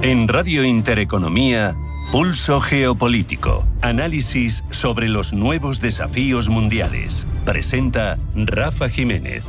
En Radio Intereconomía, Pulso Geopolítico. Análisis sobre los nuevos desafíos mundiales. Presenta Rafa Jiménez.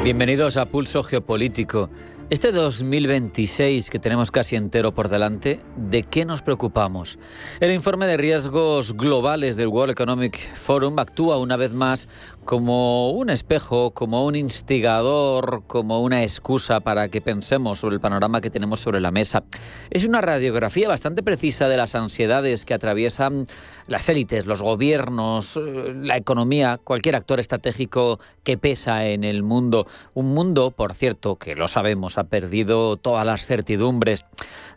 Bienvenidos a Pulso Geopolítico. Este 2026 que tenemos casi entero por delante, ¿de qué nos preocupamos? El informe de riesgos globales del World Economic Forum actúa una vez más como un espejo, como un instigador, como una excusa para que pensemos sobre el panorama que tenemos sobre la mesa. Es una radiografía bastante precisa de las ansiedades que atraviesan las élites, los gobiernos, la economía, cualquier actor estratégico que pesa en el mundo. Un mundo, por cierto, que lo sabemos, ha perdido todas las certidumbres.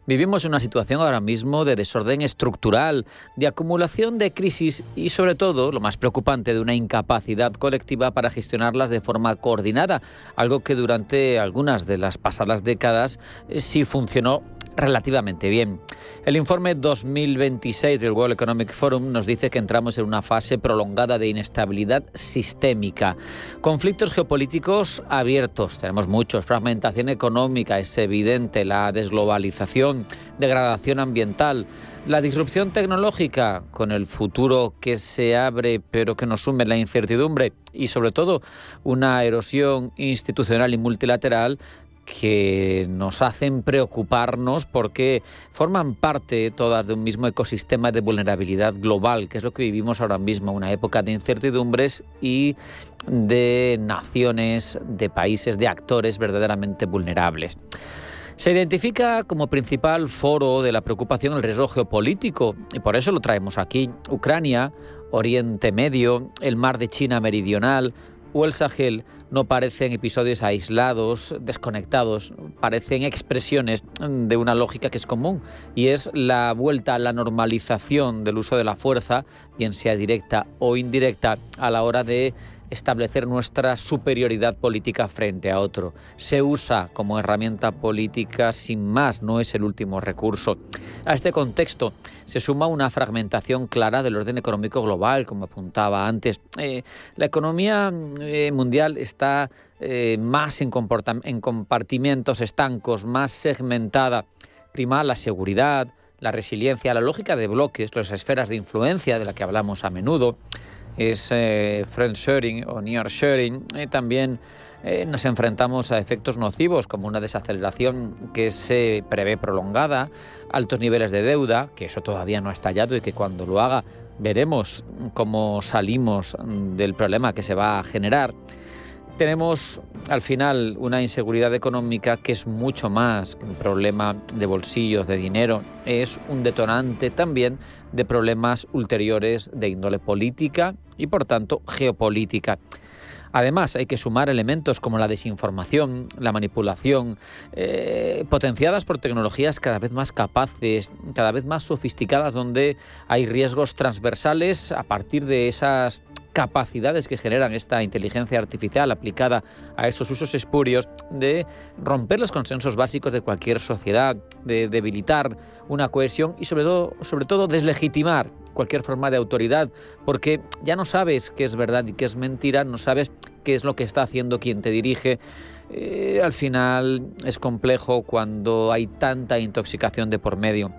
Vivimos una situación ahora mismo de desorden estructural, de acumulación de crisis y, sobre todo, lo más preocupante, de una incapacidad colectiva para gestionarlas de forma coordinada, algo que durante algunas de las pasadas décadas sí funcionó relativamente bien. El informe 2026 del World Economic Forum nos dice que entramos en una fase prolongada de inestabilidad sistémica. Conflictos geopolíticos abiertos, tenemos muchos. Fragmentación económica, es evidente. La desglobalización, degradación ambiental. La disrupción tecnológica, con el futuro que se abre pero que nos sume en la incertidumbre. Y sobre todo, una erosión institucional y multilateral que nos hacen preocuparnos porque forman parte todas de un mismo ecosistema de vulnerabilidad global, que es lo que vivimos ahora mismo, una época de incertidumbres y de naciones, de países, de actores verdaderamente vulnerables. Se identifica como principal foro de la preocupación el riesgo geopolítico y por eso lo traemos aquí. Ucrania, Oriente Medio, el Mar de China Meridional o el Sahel no parecen episodios aislados, desconectados, parecen expresiones de una lógica que es común y es la vuelta a la normalización del uso de la fuerza, bien sea directa o indirecta, a la hora de establecer nuestra superioridad política frente a otro. Se usa como herramienta política sin más, no es el último recurso. A este contexto se suma una fragmentación clara del orden económico global, como apuntaba antes. La economía mundial está más en compartimentos estancos, más segmentada. Prima la seguridad, la resiliencia, la lógica de bloques, las esferas de influencia de la que hablamos a menudo. Es friendshoring o nearshoring. También nos enfrentamos a efectos nocivos como una desaceleración que se prevé prolongada, altos niveles de deuda, que eso todavía no ha estallado y que cuando lo haga veremos cómo salimos del problema que se va a generar. Tenemos al final una inseguridad económica que es mucho más que un problema de bolsillos, de dinero. Es un detonante también de problemas ulteriores de índole política y por tanto geopolítica. Además, hay que sumar elementos como la desinformación, la manipulación, potenciadas por tecnologías cada vez más capaces, cada vez más sofisticadas, donde hay riesgos transversales a partir de esas capacidades que generan esta inteligencia artificial aplicada a estos usos espurios, de romper los consensos básicos de cualquier sociedad, de debilitar una cohesión y sobre todo deslegitimar cualquier forma de autoridad, porque ya no sabes qué es verdad y qué es mentira, no sabes qué es lo que está haciendo quien te dirige. Al final es complejo cuando hay tanta intoxicación de por medio.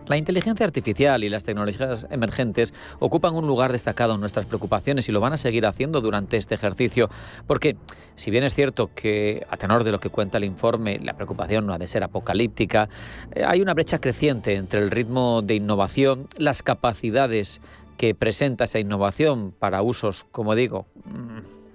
La inteligencia artificial y las tecnologías emergentes ocupan un lugar destacado en nuestras preocupaciones y lo van a seguir haciendo durante este ejercicio, porque si bien es cierto que, a tenor de lo que cuenta el informe, la preocupación no ha de ser apocalíptica, hay una brecha creciente entre el ritmo de innovación, las capacidades que presenta esa innovación para usos, como digo,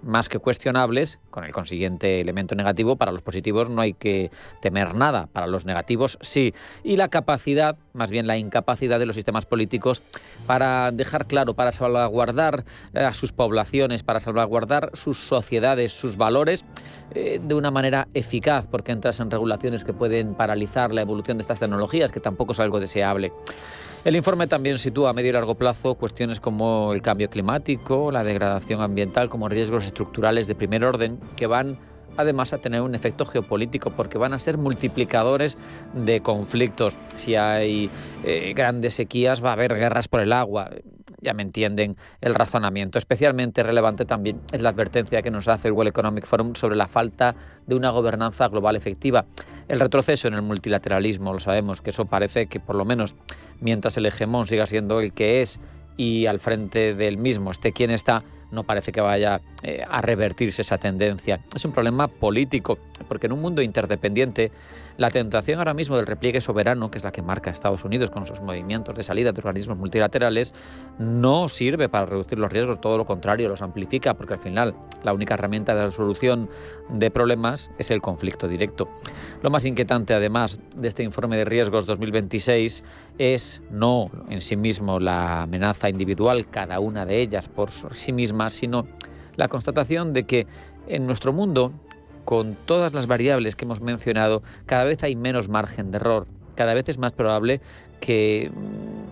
más que cuestionables, con el consiguiente elemento negativo. Para los positivos no hay que temer nada, para los negativos sí. Y la capacidad, más bien la incapacidad de los sistemas políticos para dejar claro, para salvaguardar a sus poblaciones, para salvaguardar sus sociedades, sus valores, de una manera eficaz, porque entras en regulaciones que pueden paralizar la evolución de estas tecnologías, que tampoco es algo deseable. El informe también sitúa a medio y largo plazo cuestiones como el cambio climático, la degradación ambiental como riesgos estructurales de primer orden que van además a tener un efecto geopolítico porque van a ser multiplicadores de conflictos. Si hay grandes sequías va a haber guerras por el agua. Ya me entienden el razonamiento. Especialmente relevante también es la advertencia que nos hace el World Economic Forum sobre la falta de una gobernanza global efectiva. El retroceso en el multilateralismo, lo sabemos, que eso parece que por lo menos mientras el hegemón siga siendo el que es y al frente del mismo esté quien está, no parece que vaya a revertirse esa tendencia. Es un problema político, porque en un mundo interdependiente, la tentación ahora mismo del repliegue soberano, que es la que marca Estados Unidos con sus movimientos de salida de organismos multilaterales, no sirve para reducir los riesgos, todo lo contrario, los amplifica, porque al final la única herramienta de resolución de problemas es el conflicto directo. Lo más inquietante, además, de este informe de riesgos 2026 es no en sí mismo la amenaza individual, cada una de ellas por sí misma, sino la constatación de que en nuestro mundo, con todas las variables que hemos mencionado, cada vez hay menos margen de error. Cada vez es más probable que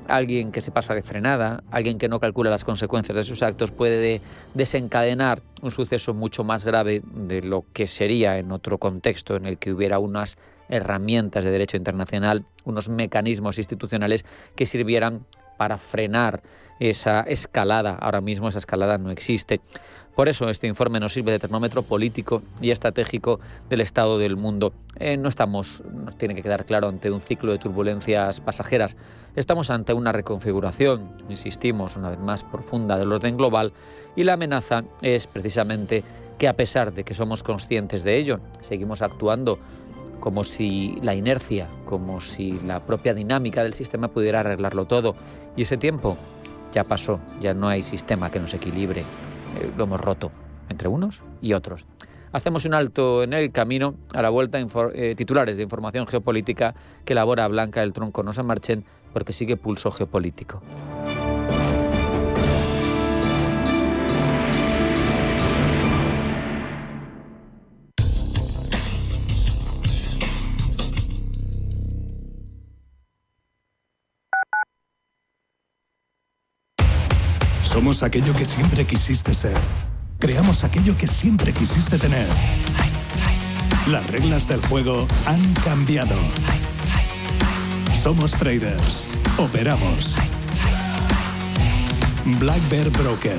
alguien que se pasa de frenada, alguien que no calcula las consecuencias de sus actos, puede desencadenar un suceso mucho más grave de lo que sería en otro contexto en el que hubiera unas herramientas de derecho internacional, unos mecanismos institucionales que sirvieran para frenar esa escalada. Ahora mismo esa escalada no existe. Por eso este informe nos sirve de termómetro político y estratégico del estado del mundo. Nos tiene que quedar claro, ante un ciclo de turbulencias pasajeras. Estamos ante una reconfiguración, insistimos, una vez más profunda del orden global, y la amenaza es precisamente que, a pesar de que somos conscientes de ello, seguimos actuando como si la inercia, como si la propia dinámica del sistema pudiera arreglarlo todo. Y ese tiempo ya pasó, ya no hay sistema que nos equilibre. Lo hemos roto entre unos y otros. Hacemos un alto en el camino. A la vuelta, titulares de información geopolítica que elabora Blanca del Tronco. No se marchen porque sigue Pulso Geopolítico. Somos aquello que siempre quisiste ser. Creamos aquello que siempre quisiste tener. Las reglas del juego han cambiado. Somos traders. Operamos. Black Bear Broker.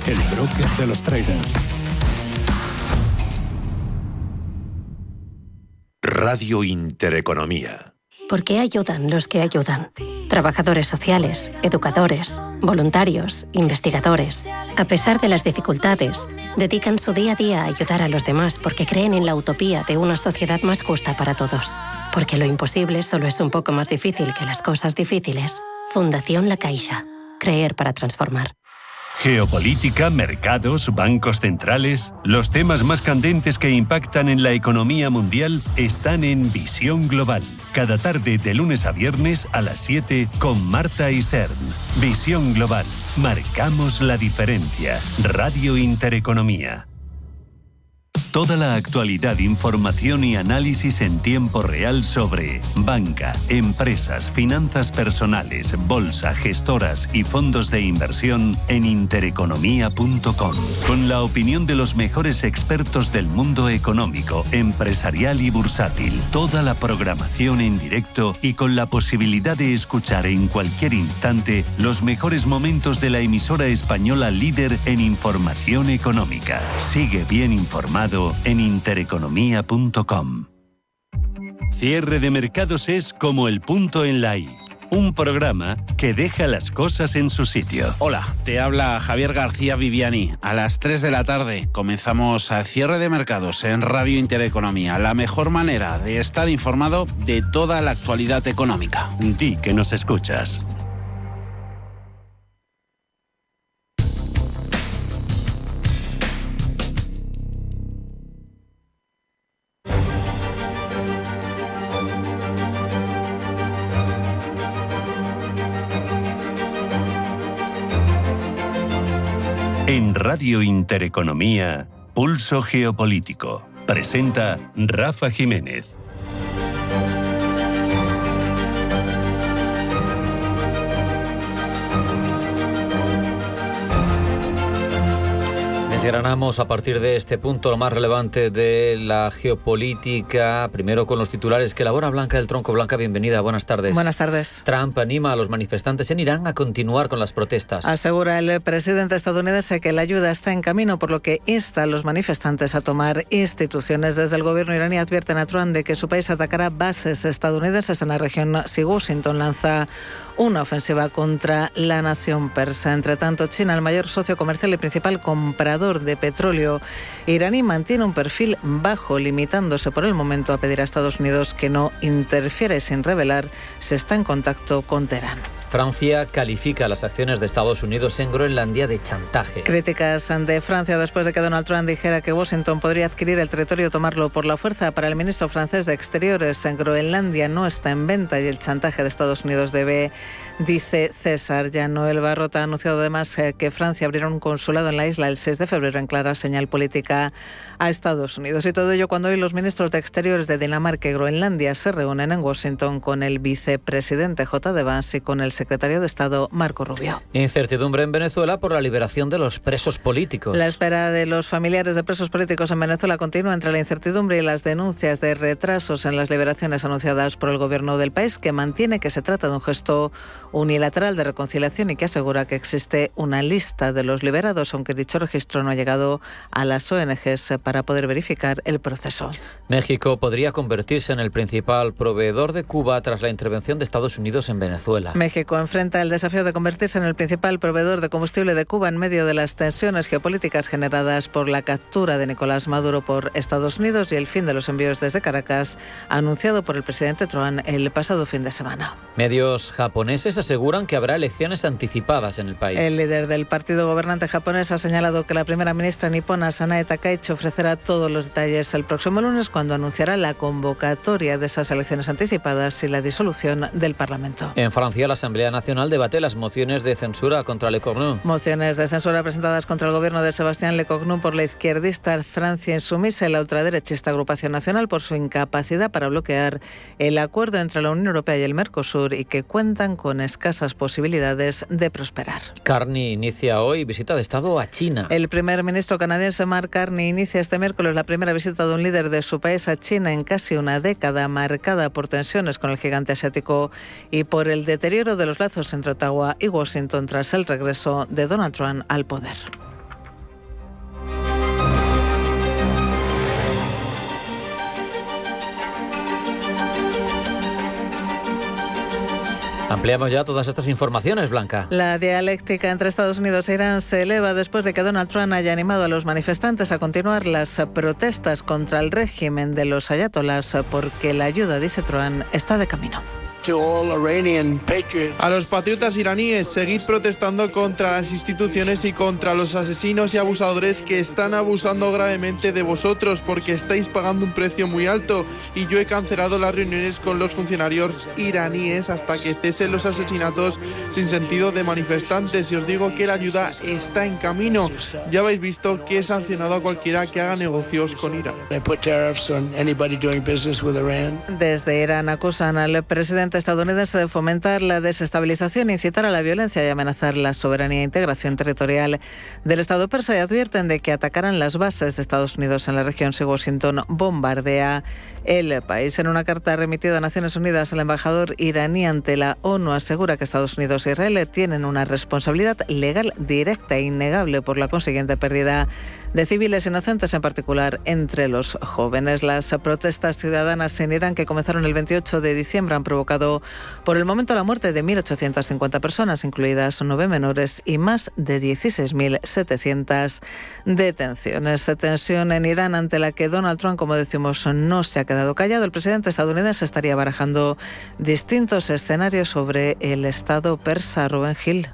El broker de los traders. Radio Intereconomía. ¿Por qué ayudan los que ayudan? Trabajadores sociales, educadores, voluntarios, investigadores. A pesar de las dificultades, dedican su día a día a ayudar a los demás porque creen en la utopía de una sociedad más justa para todos. Porque lo imposible solo es un poco más difícil que las cosas difíciles. Fundación La Caixa. Creer para transformar. Geopolítica, mercados, bancos centrales. Los temas más candentes que impactan en la economía mundial están en Visión Global. Cada tarde de lunes a viernes a las 7 con Marta Isern. Visión Global. Marcamos la diferencia. Radio Intereconomía. Toda la actualidad, información y análisis en tiempo real sobre banca, empresas, finanzas personales, bolsa, gestoras y fondos de inversión en intereconomía.com. Con la opinión de los mejores expertos del mundo económico, empresarial y bursátil. Toda la programación en directo y con la posibilidad de escuchar en cualquier instante los mejores momentos de la emisora española líder en información económica. Sigue bien informado en intereconomía.com. Cierre de mercados es como el punto en la I. Un programa que deja las cosas en su sitio. Hola, te habla Javier García Viviani. A las 3 de la tarde comenzamos a Cierre de Mercados en Radio Intereconomía. La mejor manera de estar informado de toda la actualidad económica. Di que nos escuchas. En Radio Intereconomía, Pulso Geopolítico. Presenta Rafa Jiménez. Desgranamos a partir de este punto lo más relevante de la geopolítica, primero con los titulares que elabora Blanca del Tronco. Blanca, bienvenida, buenas tardes. Buenas tardes. Trump anima a los manifestantes en Irán a continuar con las protestas. Asegura el presidente estadounidense que la ayuda está en camino, por lo que insta a los manifestantes a tomar instituciones. Desde el gobierno iraní advierten a Trump de que su país atacará bases estadounidenses en la región si Washington lanza una ofensiva contra la nación persa. Entre tanto, China, el mayor socio comercial y principal comprador de petróleo iraní, mantiene un perfil bajo, limitándose por el momento a pedir a Estados Unidos que no interfiere sin revelar si está en contacto con Teherán. Francia califica las acciones de Estados Unidos en Groenlandia de chantaje. Críticas de Francia después de que Donald Trump dijera que Washington podría adquirir el territorio y tomarlo por la fuerza. Para el ministro francés de Exteriores, en Groenlandia no está en venta y el chantaje de Estados Unidos debe, dice César Llano. El Barrota ha anunciado además que Francia abrirá un consulado en la isla el 6 de febrero en clara señal política a Estados Unidos. Y todo ello cuando hoy los ministros de Exteriores de Dinamarca y Groenlandia se reúnen en Washington con el vicepresidente J.D. Vance y con el secretario de Estado Marco Rubio. Incertidumbre en Venezuela por la liberación de los presos políticos. La espera de los familiares de presos políticos en Venezuela continúa entre la incertidumbre y las denuncias de retrasos en las liberaciones anunciadas por el gobierno del país, que mantiene que se trata de un gesto unilateral de reconciliación y que asegura que existe una lista de los liberados, aunque dicho registro no ha llegado a las ONGs para poder verificar el proceso. México podría convertirse en el principal proveedor de Cuba tras la intervención de Estados Unidos en Venezuela. México enfrenta el desafío de convertirse en el principal proveedor de combustible de Cuba en medio de las tensiones geopolíticas generadas por la captura de Nicolás Maduro por Estados Unidos y el fin de los envíos desde Caracas, anunciado por el presidente Trump el pasado fin de semana. Medios japoneses aseguran que habrá elecciones anticipadas en el país. El líder del partido gobernante japonés ha señalado que la primera ministra nipona Sanae Takaichi ofrecerá todos los detalles el próximo lunes, cuando anunciará la convocatoria de esas elecciones anticipadas y la disolución del Parlamento. En Francia, la Asamblea Nacional debate las mociones de censura contra Lecornu. Mociones de censura presentadas contra el gobierno de Sebastián Lecornu por la izquierdista Francia Insumisa y la ultraderechista Agrupación Nacional por su incapacidad para bloquear el acuerdo entre la Unión Europea y el Mercosur, y que cuentan con escasas posibilidades de prosperar. Carney inicia hoy visita de Estado a China. El primer ministro canadiense Mark Carney inicia este miércoles la primera visita de un líder de su país a China en casi una década, marcada por tensiones con el gigante asiático y por el deterioro de los lazos entre Ottawa y Washington tras el regreso de Donald Trump al poder. Ampliamos ya todas estas informaciones, Blanca. La dialéctica entre Estados Unidos e Irán se eleva después de que Donald Trump haya animado a los manifestantes a continuar las protestas contra el régimen de los ayatolás, porque la ayuda, dice Trump, está de camino. A los patriotas iraníes, seguid protestando contra las instituciones y contra los asesinos y abusadores que están abusando gravemente de vosotros, porque estáis pagando un precio muy alto, y yo he cancelado las reuniones con los funcionarios iraníes hasta que cesen los asesinatos sin sentido de manifestantes, y os digo que la ayuda está en camino. Ya habéis visto que he sancionado a cualquiera que haga negocios con Irán. Desde Irán acusan al presidente estadounidense de fomentar la desestabilización, incitar a la violencia y amenazar la soberanía e integración territorial del Estado persa, y advierten de que atacarán las bases de Estados Unidos en la región si Washington bombardea el país. En una carta remitida a Naciones Unidas, el embajador iraní ante la ONU asegura que Estados Unidos e Israel tienen una responsabilidad legal directa e innegable por la consiguiente pérdida de civiles inocentes, en particular entre los jóvenes. Las protestas ciudadanas en Irán, que comenzaron el 28 de diciembre, han provocado por el momento la muerte de 1.850 personas, incluidas 9 menores, y más de 16.700 detenciones. Tensión en Irán ante la que Donald Trump, como decimos, no se ha quedado callado. El presidente estadounidense estaría barajando distintos escenarios sobre el Estado persa. Rubén Gil.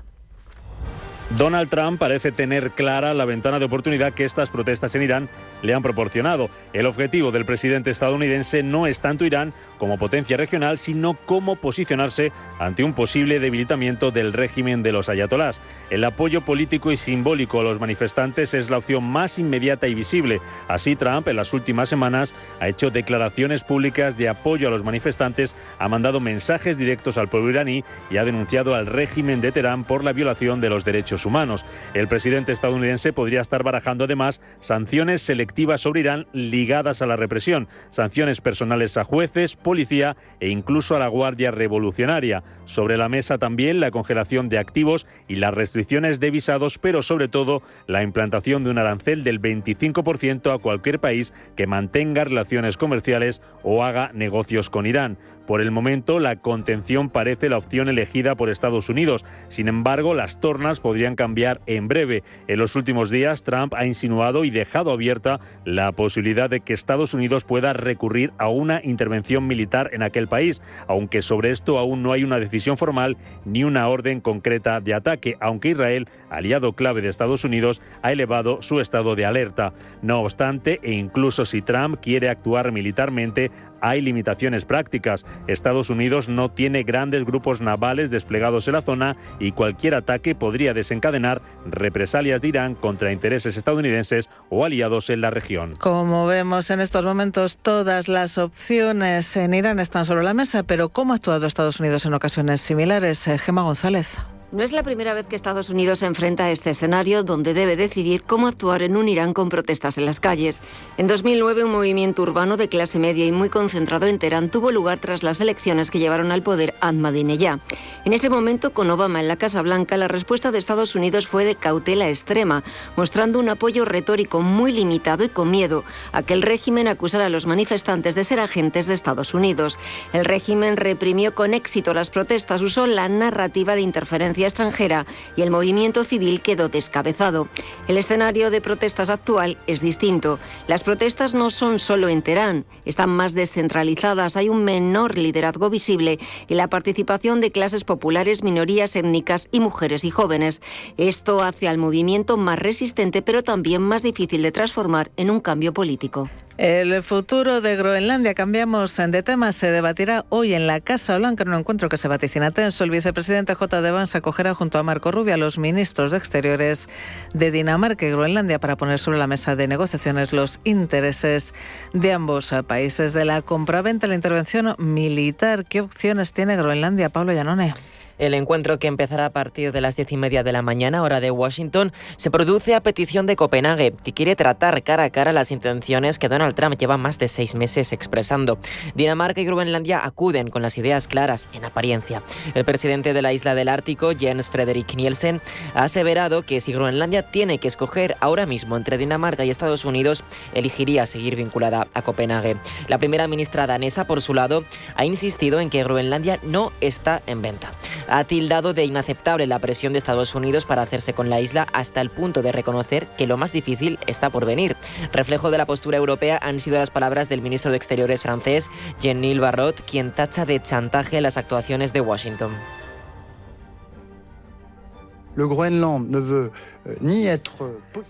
Donald Trump parece tener clara la ventana de oportunidad que estas protestas en Irán le han proporcionado. El objetivo del presidente estadounidense no es tanto Irán como potencia regional, sino cómo posicionarse ante un posible debilitamiento del régimen de los ayatolás. El apoyo político y simbólico a los manifestantes es la opción más inmediata y visible. Así, Trump en las últimas semanas ha hecho declaraciones públicas de apoyo a los manifestantes, ha mandado mensajes directos al pueblo iraní y ha denunciado al régimen de Teherán por la violación de los derechos derechos humanos. El presidente estadounidense podría estar barajando además sanciones selectivas sobre Irán ligadas a la represión, sanciones personales a jueces, policía e incluso a la Guardia Revolucionaria. Sobre la mesa también la congelación de activos y las restricciones de visados, pero sobre todo la implantación de un arancel del 25% a cualquier país que mantenga relaciones comerciales o haga negocios con Irán. Por el momento, la contención parece la opción elegida por Estados Unidos. Sin embargo, las tornas podrían cambiar en breve. En los últimos días, Trump ha insinuado y dejado abierta la posibilidad de que Estados Unidos pueda recurrir a una intervención militar en aquel país, aunque sobre esto aún no hay una decisión formal ni una orden concreta de ataque, aunque Israel, aliado clave de Estados Unidos, ha elevado su estado de alerta. No obstante, e incluso si Trump quiere actuar militarmente, hay limitaciones prácticas. Estados Unidos no tiene grandes grupos navales desplegados en la zona y cualquier ataque podría desencadenar represalias de Irán contra intereses estadounidenses o aliados en la región. Como vemos en estos momentos, todas las opciones en Irán están sobre la mesa, pero ¿cómo ha actuado Estados Unidos en ocasiones similares? Gemma González. No es la primera vez que Estados Unidos se enfrenta a este escenario donde debe decidir cómo actuar en un Irán con protestas en las calles. En 2009, un movimiento urbano de clase media y muy concentrado en Teherán tuvo lugar tras las elecciones que llevaron al poder a Ahmadinejad. En ese momento, con Obama en la Casa Blanca, la respuesta de Estados Unidos fue de cautela extrema, mostrando un apoyo retórico muy limitado y con miedo a que el régimen acusara a los manifestantes de ser agentes de Estados Unidos. El régimen reprimió con éxito las protestas, usó la narrativa de interferencia extranjera y el movimiento civil quedó descabezado. El escenario de protestas actual es distinto. Las protestas no son solo en Teherán, están más descentralizadas, hay un menor liderazgo visible y la participación de clases populares, minorías étnicas y mujeres y jóvenes. Esto hace al movimiento más resistente, pero también más difícil de transformar en un cambio político. El futuro de Groenlandia, cambiamos de tema, se debatirá hoy en la Casa Blanca en un encuentro que se vaticina tenso. El vicepresidente J.D. Vance acogerá junto a Marco Rubio a los ministros de Exteriores de Dinamarca y Groenlandia para poner sobre la mesa de negociaciones los intereses de ambos países. De la compraventa a la intervención militar, ¿qué opciones tiene Groenlandia? Pablo Llanone. El encuentro, que empezará a partir de las 10:30 de la mañana, hora de Washington, se produce a petición de Copenhague, que quiere tratar cara a cara las intenciones que Donald Trump lleva más de 6 meses expresando. Dinamarca y Groenlandia acuden con las ideas claras, en apariencia. El presidente de la isla del Ártico, Jens Frederik Nielsen, ha aseverado que si Groenlandia tiene que escoger ahora mismo entre Dinamarca y Estados Unidos, elegiría seguir vinculada a Copenhague. La primera ministra danesa, por su lado, ha insistido en que Groenlandia no está en venta. Ha tildado de inaceptable la presión de Estados Unidos para hacerse con la isla, hasta el punto de reconocer que lo más difícil está por venir. Reflejo de la postura europea han sido las palabras del ministro de Exteriores francés, Jean-Yves Barrot, quien tacha de chantaje las actuaciones de Washington.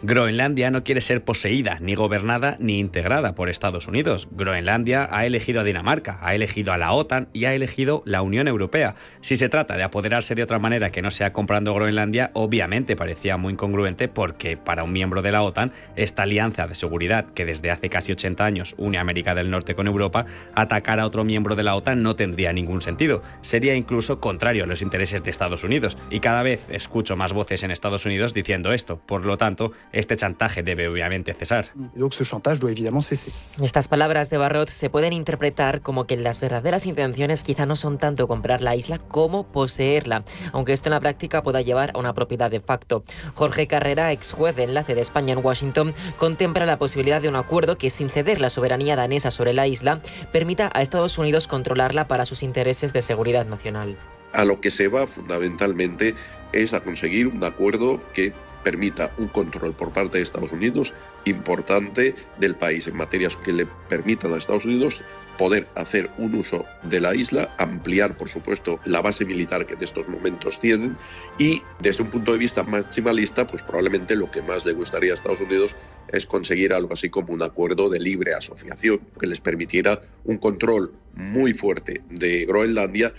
Groenlandia no quiere ser poseída, ni gobernada, ni integrada por Estados Unidos. Groenlandia ha elegido a Dinamarca, ha elegido a la OTAN y ha elegido la Unión Europea. Si se trata de apoderarse de otra manera que no sea comprando Groenlandia, obviamente parecía muy incongruente, porque para un miembro de la OTAN, esta alianza de seguridad que desde hace casi 80 años une a América del Norte con Europa, atacar a otro miembro de la OTAN no tendría ningún sentido. Sería incluso contrario a los intereses de Estados Unidos. Y cada vez escucho más voces en Estados Unidos diciendo esto. Por lo tanto, este chantaje debe obviamente cesar. Estas palabras de Barrot se pueden interpretar como que las verdaderas intenciones quizá no son tanto comprar la isla como poseerla, aunque esto en la práctica pueda llevar a una propiedad de facto. Jorge Carrera, ex juez de enlace de España en Washington, contempla la posibilidad de un acuerdo que, sin ceder la soberanía danesa sobre la isla, permita a Estados Unidos controlarla para sus intereses de seguridad nacional. A lo que se va fundamentalmente es a conseguir un acuerdo que permita un control por parte de Estados Unidos importante del país en materias que le permitan a Estados Unidos poder hacer un uso de la isla, ampliar, por supuesto, la base militar que en estos momentos tienen, y desde un punto de vista maximalista, pues probablemente lo que más le gustaría a Estados Unidos es conseguir algo así como un acuerdo de libre asociación que les permitiera un control muy fuerte de Groenlandia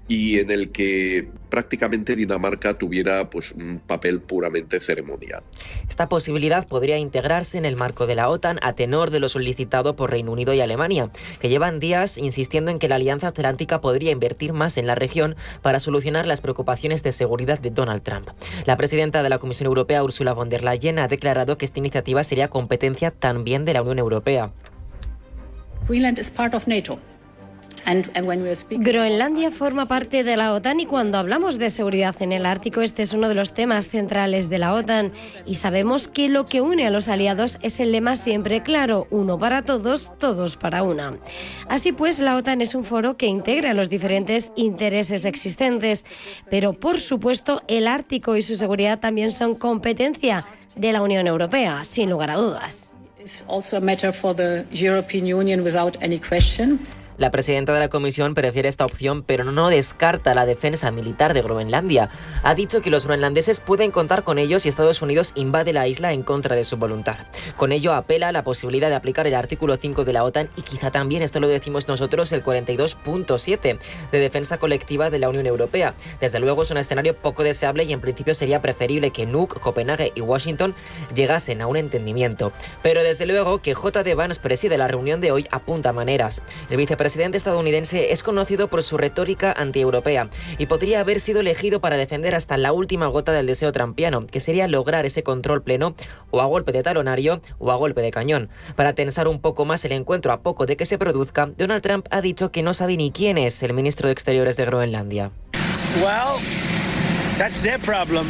y en el que prácticamente Dinamarca tuviera pues un papel puramente ceremonial. Esta posibilidad podría integrarse en el marco de la OTAN a tenor de lo solicitado por Reino Unido y Alemania, que llevan llevaban días insistiendo en que la Alianza Atlántica podría invertir más en la región para solucionar las preocupaciones de seguridad de Donald Trump. La presidenta de la Comisión Europea, Ursula von der Leyen, ha declarado que esta iniciativa sería competencia también de la Unión Europea. Greenland is part of NATO. Groenlandia forma parte de la OTAN y cuando hablamos de seguridad en el Ártico, este es uno de los temas centrales de la OTAN. Y sabemos que lo que une a los aliados es el lema siempre claro: uno para todos, todos para una. Así pues, la OTAN es un foro que integra los diferentes intereses existentes. Pero, por supuesto, el Ártico y su seguridad también son competencia de la Unión Europea, sin lugar a dudas. La presidenta de la Comisión prefiere esta opción, pero no descarta la defensa militar de Groenlandia. Ha dicho que los groenlandeses pueden contar con ellos si Estados Unidos invade la isla en contra de su voluntad. Con ello apela a la posibilidad de aplicar el artículo 5 de la OTAN y quizá también, esto lo decimos nosotros, el 42.7 de defensa colectiva de la Unión Europea. Desde luego es un escenario poco deseable y en principio sería preferible que Nuuk, Copenhague y Washington llegasen a un entendimiento. Pero desde luego que J.D. Vance preside la reunión de hoy apunta maneras. El vicepresidente estadounidense es conocido por su retórica antieuropea y podría haber sido elegido para defender hasta la última gota del deseo trumpiano, que sería lograr ese control pleno o a golpe de talonario o a golpe de cañón. Para tensar un poco más el encuentro a poco de que se produzca, Donald Trump ha dicho que no sabe ni quién es el ministro de Exteriores de Groenlandia. Well, that's their problem.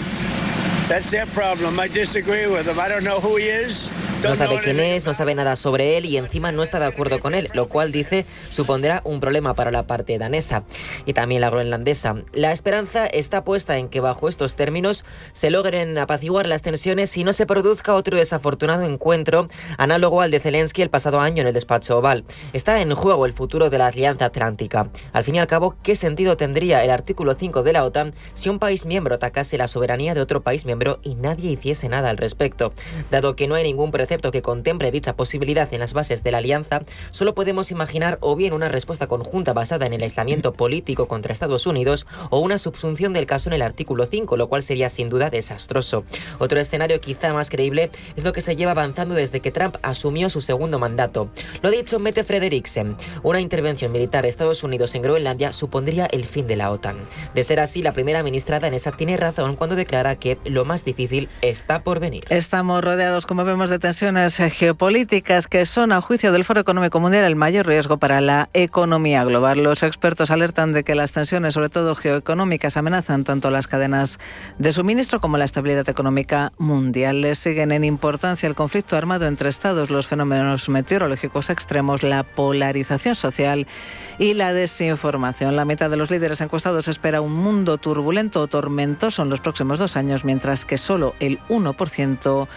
That's their problem. I disagree with them. I don't know who he is. No sabe quién es, no sabe nada sobre él y encima no está de acuerdo con él, lo cual, dice, supondrá un problema para la parte danesa y también la groenlandesa. La esperanza está puesta en que bajo estos términos se logren apaciguar las tensiones y no se produzca otro desafortunado encuentro análogo al de Zelensky el pasado año en el despacho Oval. Está en juego el futuro de la Alianza Atlántica. Al fin y al cabo, ¿qué sentido tendría el artículo 5 de la OTAN si un país miembro atacase la soberanía de otro país miembro y nadie hiciese nada al respecto? Dado que no hay ningún precepto que contemple dicha posibilidad en las bases de la alianza, solo podemos imaginar o bien una respuesta conjunta basada en el aislamiento político contra Estados Unidos o una subsunción del caso en el artículo 5, lo cual sería sin duda desastroso. Otro escenario quizá más creíble es lo que se lleva avanzando desde que Trump asumió su segundo mandato. Lo ha dicho Mette Frederiksen: una intervención militar de Estados Unidos en Groenlandia supondría el fin de la OTAN. De ser así, la primera ministra danesa tiene razón cuando declara que lo más difícil está por venir. Estamos rodeados, como vemos, de tensiones geopolíticas que son, a juicio del Foro Económico Mundial, el mayor riesgo para la economía global. Los expertos alertan de que las tensiones, sobre todo geoeconómicas, amenazan tanto las cadenas de suministro como la estabilidad económica mundial. Les siguen en importancia el conflicto armado entre estados, los fenómenos meteorológicos extremos, la polarización social y la desinformación. La mitad de los líderes encuestados espera un mundo turbulento o tormentoso en los próximos 2 años, mientras que solo el 1%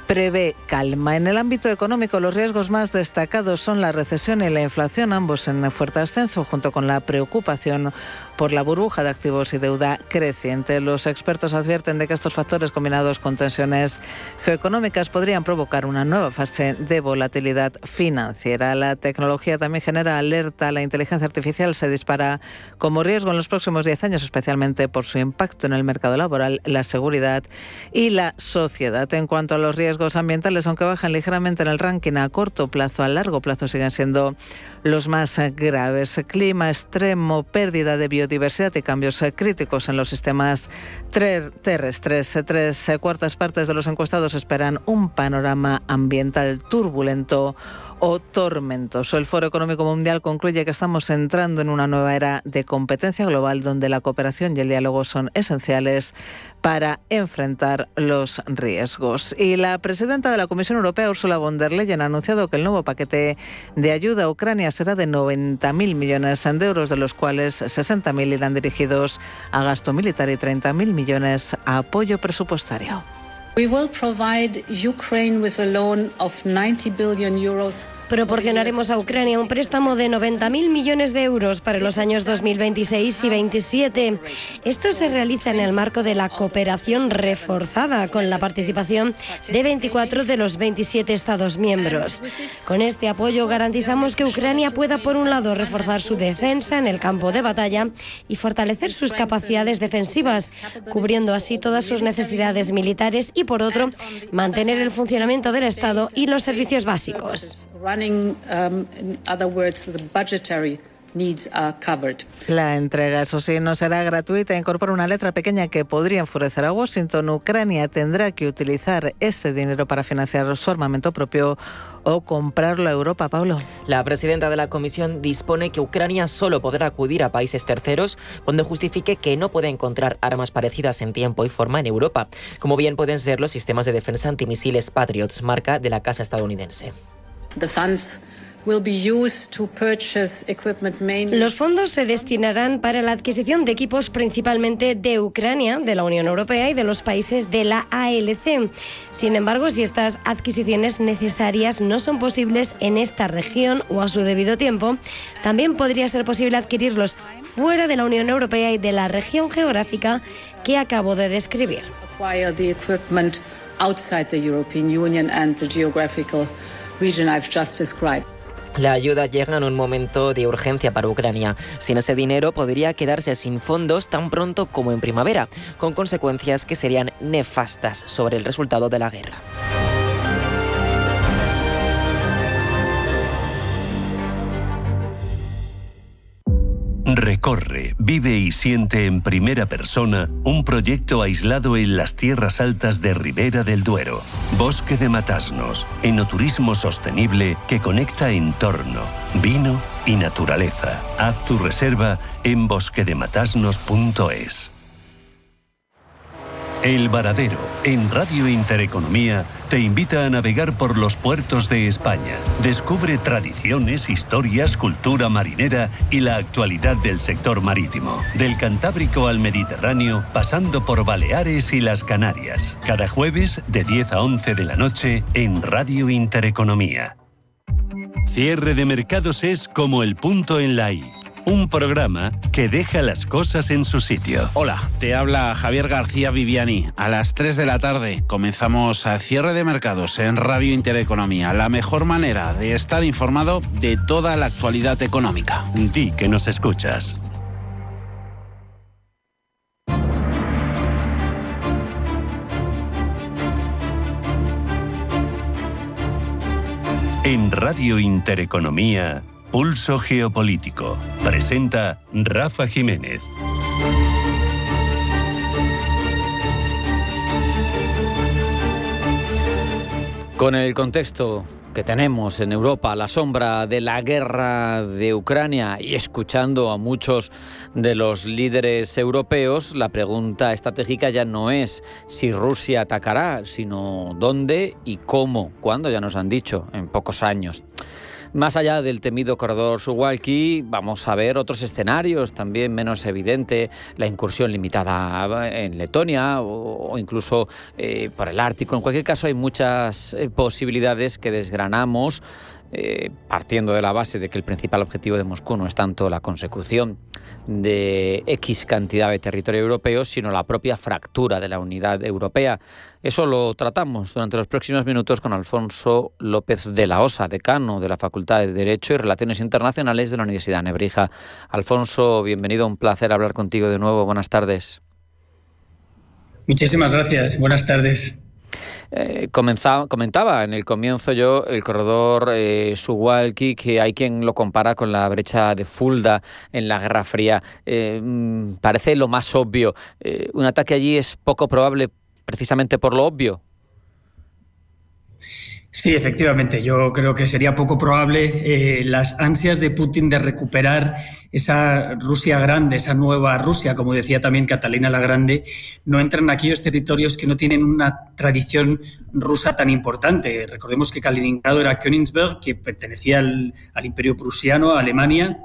prevé calma. En el ámbito económico, los riesgos más destacados son la recesión y la inflación, ambos en fuerte ascenso, junto con la preocupación por la burbuja de activos y deuda creciente. Los expertos advierten de que estos factores, combinados con tensiones geoeconómicas, podrían provocar una nueva fase de volatilidad financiera. La tecnología también genera alerta. La inteligencia artificial se dispara como riesgo en los próximos 10 años, especialmente por su impacto en el mercado laboral, la seguridad y la sociedad. En cuanto a los riesgos ambientales, aunque bajan ligeramente en el ranking a corto plazo, a largo plazo siguen siendo los más graves. Clima extremo, pérdida de biodiversidad y cambios críticos en los sistemas terrestres. 3/4 partes de los encuestados esperan un panorama ambiental turbulento o tormentoso. El Foro Económico Mundial concluye que estamos entrando en una nueva era de competencia global donde la cooperación y el diálogo son esenciales para enfrentar los riesgos. Y la presidenta de la Comisión Europea, Ursula von der Leyen, ha anunciado que el nuevo paquete de ayuda a Ucrania será de 90.000 millones de euros, de los cuales 60.000 irán dirigidos a gasto militar y 30.000 millones a apoyo presupuestario. We will provide Ukraine with a loan of 90 billion euros. Proporcionaremos a Ucrania un préstamo de 90.000 millones de euros para los años 2026 y 2027. Esto se realiza en el marco de la cooperación reforzada, con la participación de 24 de los 27 Estados miembros. Con este apoyo garantizamos que Ucrania pueda, por un lado, reforzar su defensa en el campo de batalla y fortalecer sus capacidades defensivas, cubriendo así todas sus necesidades militares, y, por otro, mantener el funcionamiento del Estado y los servicios básicos. running, in other words, the budgetary needs are covered. La entrega, eso sí, no será gratuita. Incorpora una letra pequeña que podría enfurecer a Washington. Ucrania tendrá que utilizar este dinero para financiar su armamento propio o comprarlo a Europa, Pablo. La presidenta de la Comisión dispone que Ucrania solo podrá acudir a países terceros cuando justifique que no puede encontrar armas parecidas en tiempo y forma en Europa, como bien pueden ser los sistemas de defensa antimisiles Patriots, marca de la casa estadounidense. The funds will be used to purchase equipment mainly. Los fondos se destinarán para la adquisición de equipos principalmente de Ucrania, de la Unión Europea y de los países de la ALC. Sin embargo, si estas adquisiciones necesarias no son posibles en esta región o a su debido tiempo, también podría ser posible adquirirlos fuera de la Unión Europea y de la región geográfica que acabo de describir. Acquire the equipment outside the European Union and the geographical region I've just described. La ayuda llega en un momento de urgencia para Ucrania. Sin ese dinero podría quedarse sin fondos tan pronto como en primavera, con consecuencias que serían nefastas sobre el resultado de la guerra. Recorre, vive y siente en primera persona un proyecto aislado en las tierras altas de Ribera del Duero. Bosque de Matasnos, enoturismo sostenible que conecta entorno, vino y naturaleza. Haz tu reserva en bosquedematasnos.es. El Varadero, en Radio Intereconomía, te invita a navegar por los puertos de España. Descubre tradiciones, historias, cultura marinera y la actualidad del sector marítimo. Del Cantábrico al Mediterráneo, pasando por Baleares y las Canarias. Cada jueves, de 10 a 11 de la noche, en Radio Intereconomía. Cierre de mercados es como el punto en la I. Un programa que deja las cosas en su sitio. Hola, te habla Javier García Viviani. A las 3 de la tarde comenzamos a cierre de mercados en Radio Intereconomía. La mejor manera de estar informado de toda la actualidad económica. Di que nos escuchas. En Radio Intereconomía, Pulso Geopolítico. Presenta Rafa Jiménez. Con el contexto que tenemos en Europa a la sombra de la guerra de Ucrania y escuchando a muchos de los líderes europeos, la pregunta estratégica ya no es si Rusia atacará, sino dónde y cómo, cuándo, ya nos han dicho, en pocos años. Más allá del temido corredor Suwalki, vamos a ver otros escenarios, también menos evidente, la incursión limitada en Letonia o incluso por el Ártico. En cualquier caso, hay muchas posibilidades que desgranamos, partiendo de la base de que el principal objetivo de Moscú no es tanto la consecución de X cantidad de territorio europeo, sino la propia fractura de la unidad europea. Eso lo tratamos durante los próximos minutos con Alfonso López de la Osa, decano de la Facultad de Derecho y Relaciones Internacionales de la Universidad Nebrija. Alfonso, bienvenido, un placer hablar contigo de nuevo. Buenas tardes. Muchísimas gracias. Buenas tardes. Comentaba en el comienzo yo el corredor Suwalki, que hay quien lo compara con la brecha de Fulda en la Guerra Fría. Parece lo más obvio. ¿Un ataque allí es poco probable precisamente por lo obvio? Sí, efectivamente. Yo creo que sería poco probable. Las ansias de Putin de recuperar esa Rusia grande, esa nueva Rusia, como decía también Catalina la Grande, no entran en aquellos territorios que no tienen una tradición rusa tan importante. Recordemos que Kaliningrado era Königsberg, que pertenecía al Imperio Prusiano, a Alemania.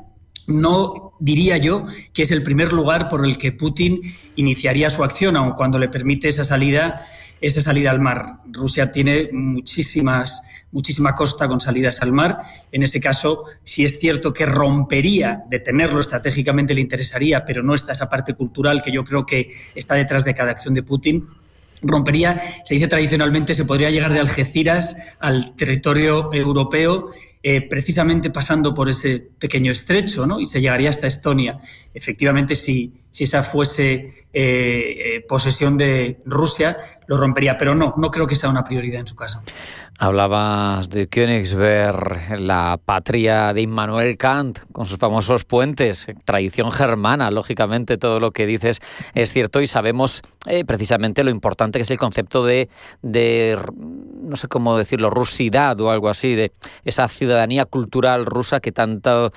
No diría yo que es el primer lugar por el que Putin iniciaría su acción, aun cuando le permite esa salida al mar. Rusia tiene muchísima costa con salidas al mar. En ese caso, si es cierto que rompería, detenerlo estratégicamente le interesaría, pero no está esa parte cultural que yo creo que está detrás de cada acción de Putin. Rompería, se dice tradicionalmente, se podría llegar de Algeciras al territorio europeo, precisamente pasando por ese pequeño estrecho, ¿no? Y se llegaría hasta Estonia. Efectivamente, si si esa fuese posesión de Rusia, lo rompería. Pero no creo que sea una prioridad en su caso. Hablabas de Königsberg, la patria de Immanuel Kant, con sus famosos puentes, tradición germana, lógicamente todo lo que dices es cierto y sabemos precisamente lo importante que es el concepto de no sé cómo decirlo, rusidad o algo así, de esa ciudadanía cultural rusa que tanto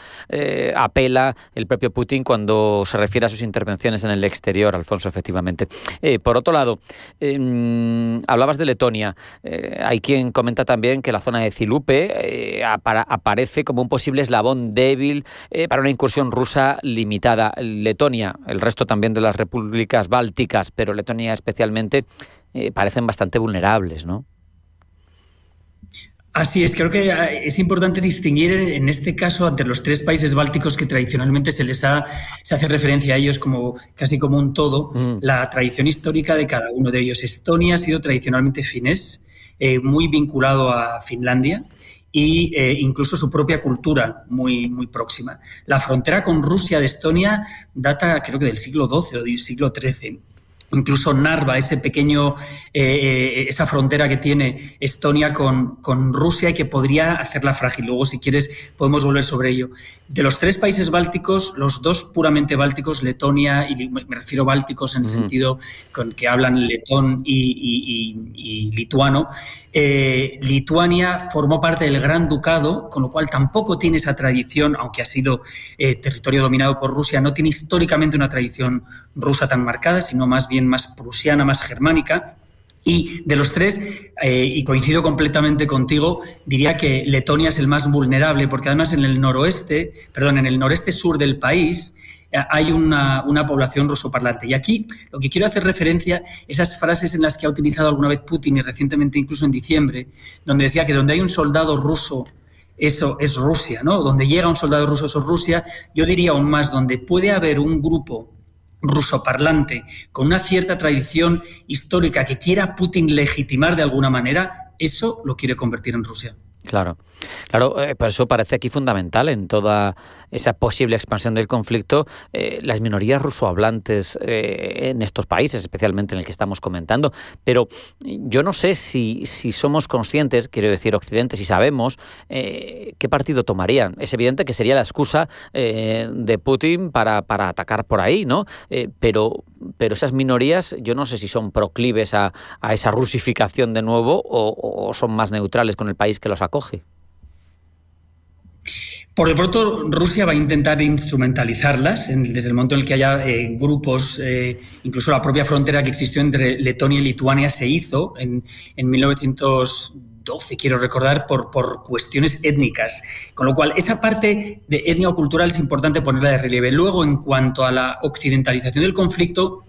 apela el propio Putin cuando se refiere a sus intervenciones en el exterior, Alfonso, efectivamente. Por otro lado, hablabas de Letonia, hay quien comenta también que la zona de Zilupe aparece como un posible eslabón débil para una incursión rusa limitada. Letonia, el resto también de las repúblicas bálticas, pero Letonia especialmente, parecen bastante vulnerables, ¿no? Así es, creo que es importante distinguir en este caso entre los 3 países bálticos que tradicionalmente se hace referencia a ellos como casi como un todo, la tradición histórica de cada uno de ellos. Estonia ha sido tradicionalmente finés, muy vinculado a Finlandia e incluso su propia cultura muy, muy próxima. La frontera con Rusia de Estonia data creo que del siglo XII o del siglo XIII. Incluso Narva, esa frontera que tiene Estonia con Rusia y que podría hacerla frágil. Luego, si quieres, podemos volver sobre ello. De los 3 países bálticos, los 2 puramente bálticos, Letonia, y me refiero bálticos en el sentido con que hablan letón y lituano, Lituania formó parte del Gran Ducado, con lo cual tampoco tiene esa tradición, aunque ha sido territorio dominado por Rusia, no tiene históricamente una tradición rusa tan marcada, sino más bien más prusiana, más germánica. Y de los 3, y coincido completamente contigo, diría que Letonia es el más vulnerable, porque además en el noreste sur del país hay una población rusoparlante. Y aquí lo que quiero hacer referencia, esas frases en las que ha utilizado alguna vez Putin y recientemente incluso en diciembre, donde decía que donde hay un soldado ruso, eso es Rusia, ¿no? Donde llega un soldado ruso, eso es Rusia. Yo diría aún más, donde puede haber un grupo rusoparlante con una cierta tradición histórica que quiera Putin legitimar de alguna manera, eso lo quiere convertir en Rusia. Claro, por eso parece aquí fundamental en toda esa posible expansión del conflicto las minorías rusohablantes en estos países, especialmente en el que estamos comentando. Pero yo no sé si somos conscientes, quiero decir Occidente, si sabemos qué partido tomarían. Es evidente que sería la excusa de Putin para atacar por ahí, ¿no? Pero esas minorías yo no sé si son proclives a esa rusificación de nuevo o son más neutrales con el país que los acoge. Por de pronto, Rusia va a intentar instrumentalizarlas desde el momento en el que haya grupos, incluso la propia frontera que existió entre Letonia y Lituania se hizo en 1912, quiero recordar, por cuestiones étnicas. Con lo cual, esa parte de étnico-cultural es importante ponerla de relieve. Luego, en cuanto a la occidentalización del conflicto,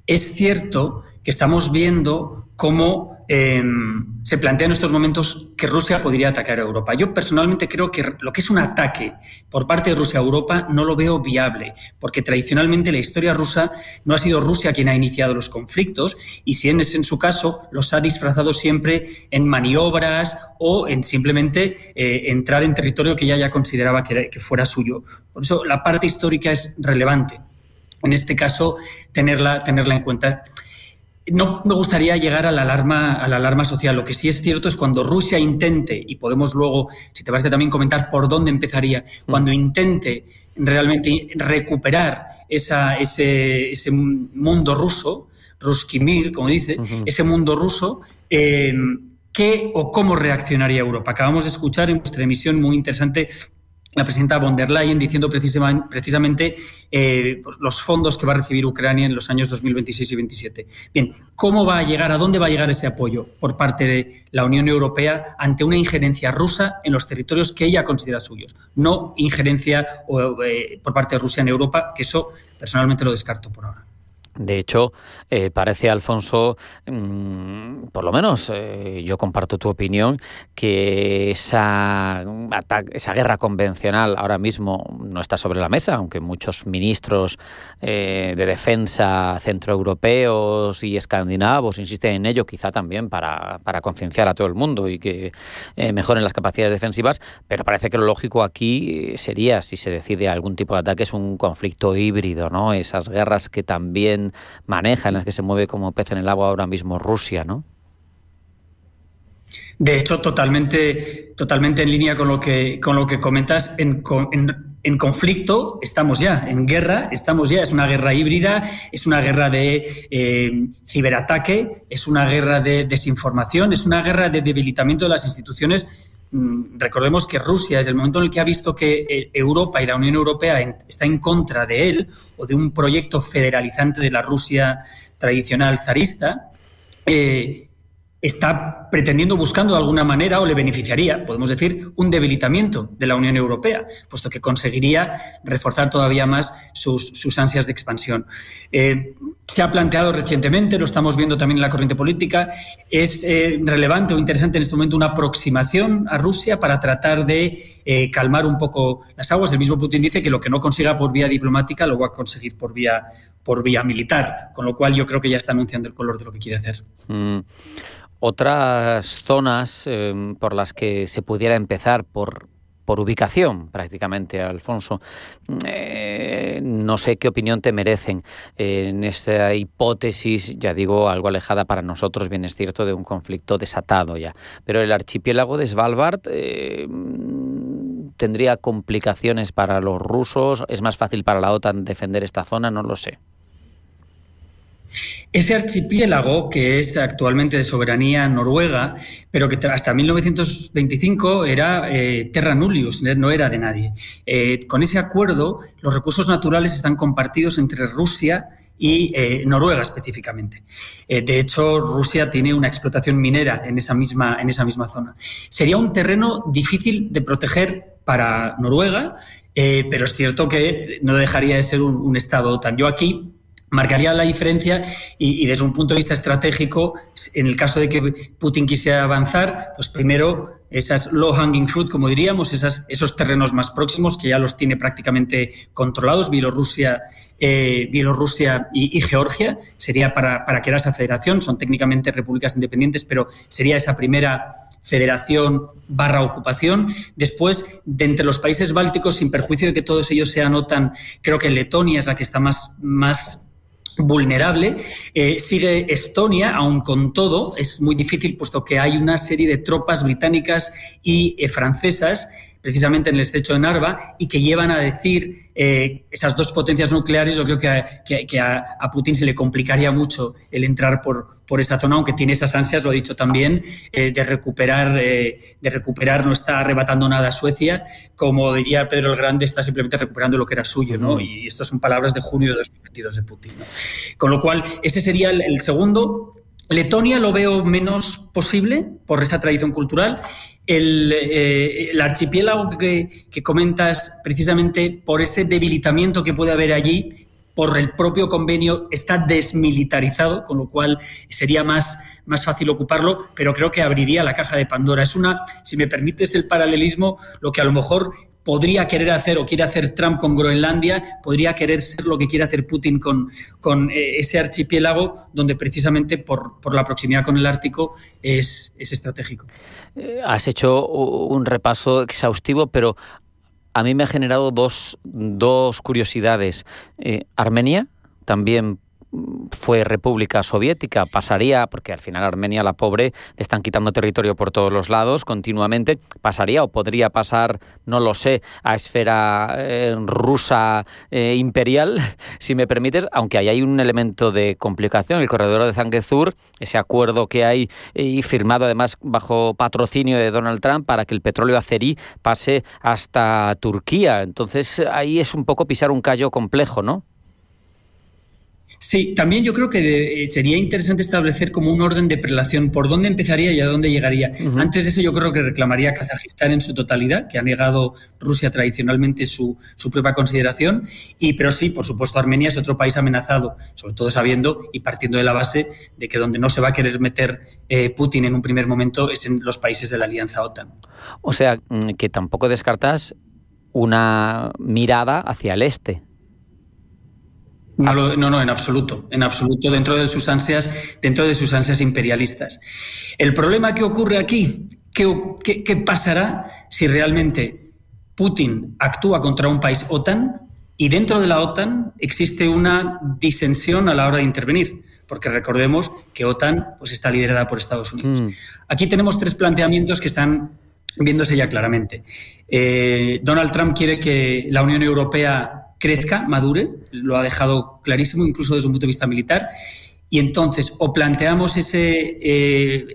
es cierto que estamos viendo cómo se plantea en estos momentos que Rusia podría atacar a Europa. Yo personalmente creo que lo que es un ataque por parte de Rusia a Europa no lo veo viable, porque tradicionalmente la historia rusa no ha sido Rusia quien ha iniciado los conflictos y si es en su caso los ha disfrazado siempre en maniobras o en simplemente entrar en territorio que ella ya consideraba que fuera suyo. Por eso la parte histórica es relevante. En este caso, tenerla en cuenta. No me gustaría llegar a la alarma social. Lo que sí es cierto es cuando Rusia intente, y podemos luego, si te parece, también comentar por dónde empezaría, cuando intente realmente recuperar ese mundo ruso, Ruski Mir, como dice, ese mundo ruso, ¿qué o cómo reaccionaría Europa? Acabamos de escuchar en vuestra emisión muy interesante la presidenta von der Leyen diciendo precisamente los fondos que va a recibir Ucrania en los años 2026 y 2027. Bien, ¿a dónde va a llegar ese apoyo por parte de la Unión Europea ante una injerencia rusa en los territorios que ella considera suyos? No injerencia por parte de Rusia en Europa, que eso personalmente lo descarto por ahora. De hecho, parece, Alfonso, por lo menos yo comparto tu opinión, que esa guerra convencional ahora mismo no está sobre la mesa, aunque muchos ministros de defensa centroeuropeos y escandinavos insisten en ello, quizá también para concienciar a todo el mundo y que mejoren las capacidades defensivas, pero parece que lo lógico aquí sería, si se decide algún tipo de ataque, es un conflicto híbrido, ¿no? Esas guerras que también maneja, en las que se mueve como pez en el agua ahora mismo Rusia, ¿no? De hecho, totalmente en línea con lo que comentas. En conflicto estamos ya, en guerra estamos ya. Es una guerra híbrida, es una guerra de ciberataque, es una guerra de desinformación, es una guerra de debilitamiento de las instituciones. Recordemos que Rusia, desde el momento en el que ha visto que Europa y la Unión Europea está en contra de él o de un proyecto federalizante de la Rusia tradicional zarista, está pretendiendo, buscando de alguna manera, o le beneficiaría, podemos decir, un debilitamiento de la Unión Europea, puesto que conseguiría reforzar todavía más sus ansias de expansión. Se ha planteado recientemente, lo estamos viendo también en la corriente política, es relevante o interesante en este momento una aproximación a Rusia para tratar de calmar un poco las aguas. El mismo Putin dice que lo que no consiga por vía diplomática lo va a conseguir por vía militar, con lo cual yo creo que ya está anunciando el color de lo que quiere hacer. Otras zonas por las que se pudiera empezar por ubicación, prácticamente, Alfonso. No sé qué opinión te merecen en esta hipótesis, ya digo, algo alejada para nosotros, bien es cierto, de un conflicto desatado ya. Pero el archipiélago de Svalbard tendría complicaciones para los rusos. ¿Es más fácil para la OTAN defender esta zona? No lo sé. Ese archipiélago, que es actualmente de soberanía noruega, pero que hasta 1925 era terra nullius, no era de nadie. Con ese acuerdo, los recursos naturales están compartidos entre Rusia y Noruega específicamente. De hecho, Rusia tiene una explotación minera en esa misma zona. Sería un terreno difícil de proteger para Noruega, pero es cierto que no dejaría de ser un Estado OTAN. Yo aquí marcaría la diferencia y desde un punto de vista estratégico, en el caso de que Putin quisiera avanzar, pues primero esas low-hanging fruit, como diríamos, esos terrenos más próximos que ya los tiene prácticamente controlados, Bielorrusia y Georgia, sería para crear esa federación. Son técnicamente repúblicas independientes, pero sería esa primera federación / ocupación. Después, de entre los países bálticos, sin perjuicio de que todos ellos sean OTAN, creo que Letonia es la que está más vulnerable. Sigue Estonia, aun con todo, es muy difícil, puesto que hay una serie de tropas británicas y francesas, precisamente en el estrecho de Narva, y que llevan a decir esas dos potencias nucleares. Yo creo que a Putin se le complicaría mucho el entrar por esa zona, aunque tiene esas ansias, lo ha dicho también, de recuperar, no está arrebatando nada a Suecia, como diría Pedro el Grande, está simplemente recuperando lo que era suyo, ¿no? Y estas son palabras de junio de 2022 de Putin, ¿no? Con lo cual, ese sería el segundo. Letonia lo veo menos posible por esa tradición cultural. El archipiélago que comentas, precisamente por ese debilitamiento que puede haber allí, por el propio convenio, está desmilitarizado, con lo cual sería más fácil ocuparlo, pero creo que abriría la caja de Pandora. Es si me permites el paralelismo, lo que a lo mejor podría querer hacer o quiere hacer Trump con Groenlandia, podría querer ser lo que quiere hacer Putin con ese archipiélago, donde precisamente por la proximidad con el Ártico es estratégico. Has hecho un repaso exhaustivo, pero a mí me ha generado dos curiosidades. Armenia también fue república soviética, pasaría, porque al final a Armenia, la pobre, le están quitando territorio por todos los lados continuamente, pasaría o podría pasar, no lo sé, a esfera rusa imperial, si me permites, aunque ahí hay un elemento de complicación, el corredor de Zangezur, ese acuerdo que hay y firmado además bajo patrocinio de Donald Trump para que el petróleo azerí pase hasta Turquía. Entonces ahí es un poco pisar un callo complejo, ¿no? Sí, también yo creo que sería interesante establecer como un orden de prelación, por dónde empezaría y a dónde llegaría. Antes de eso yo creo que reclamaría Kazajistán en su totalidad, que ha negado Rusia tradicionalmente su propia consideración, pero sí, por supuesto, Armenia es otro país amenazado, sobre todo sabiendo y partiendo de la base de que donde no se va a querer meter Putin en un primer momento es en los países de la alianza OTAN. O sea, que tampoco descartas una mirada hacia el este. No, en absoluto, dentro de sus ansias imperialistas. El problema que ocurre aquí, ¿qué pasará si realmente Putin actúa contra un país OTAN y dentro de la OTAN existe una disensión a la hora de intervenir? Porque recordemos que OTAN pues, está liderada por Estados Unidos. Aquí tenemos 3 planteamientos que están viéndose ya claramente. Donald Trump quiere que la Unión Europea crezca, madure, lo ha dejado clarísimo, incluso desde un punto de vista militar, y entonces o planteamos ese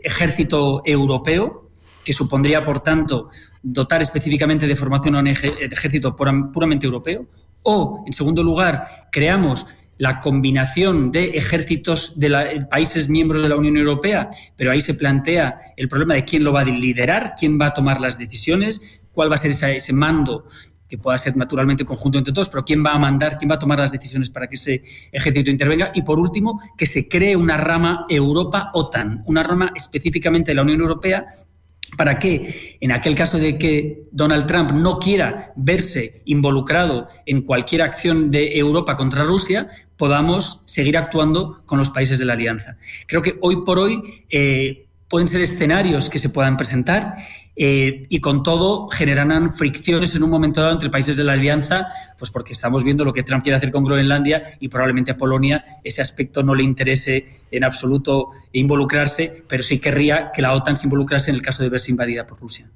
ejército europeo, que supondría, por tanto, dotar específicamente de formación a un ejército puramente europeo, o, en segundo lugar, creamos la combinación de ejércitos de países miembros de la Unión Europea, pero ahí se plantea el problema de quién lo va a liderar, quién va a tomar las decisiones, cuál va a ser ese mando, que pueda ser naturalmente conjunto entre todos, pero quién va a mandar, quién va a tomar las decisiones para que ese ejército intervenga. Y por último, que se cree una rama Europa-OTAN, una rama específicamente de la Unión Europea, para que, en aquel caso de que Donald Trump no quiera verse involucrado en cualquier acción de Europa contra Rusia, podamos seguir actuando con los países de la alianza. Creo que hoy por hoy pueden ser escenarios que se puedan presentar y con todo generarán fricciones en un momento dado entre países de la alianza, pues porque estamos viendo lo que Trump quiere hacer con Groenlandia y probablemente a Polonia ese aspecto no le interese en absoluto involucrarse, pero sí querría que la OTAN se involucrase en el caso de verse invadida por Rusia.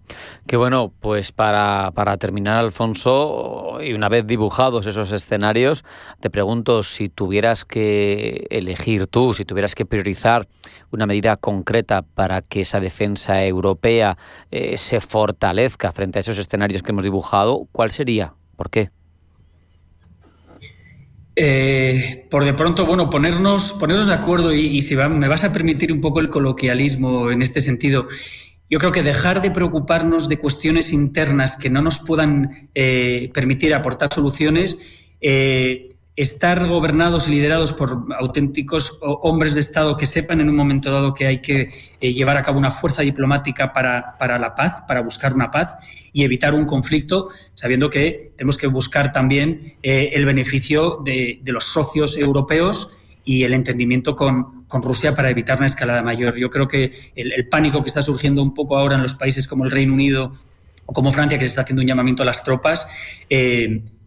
Que bueno, pues para terminar, Alfonso, y una vez dibujados esos escenarios, te pregunto si tuvieras que elegir tú, si tuvieras que priorizar una medida concreta para que esa defensa europea se fortalezca frente a esos escenarios que hemos dibujado, ¿cuál sería? ¿Por qué? Por de pronto, bueno, ponernos de acuerdo y si me vas a permitir un poco el coloquialismo en este sentido. Yo creo que dejar de preocuparnos de cuestiones internas que no nos puedan permitir aportar soluciones, estar gobernados y liderados por auténticos hombres de Estado que sepan en un momento dado que hay que llevar a cabo una fuerza diplomática para la paz, para buscar una paz y evitar un conflicto, sabiendo que tenemos que buscar también el beneficio de los socios europeos y el entendimiento con Rusia para evitar una escalada mayor. Yo creo que el pánico que está surgiendo un poco ahora en los países como el Reino Unido o como Francia, que se está haciendo un llamamiento a las tropas,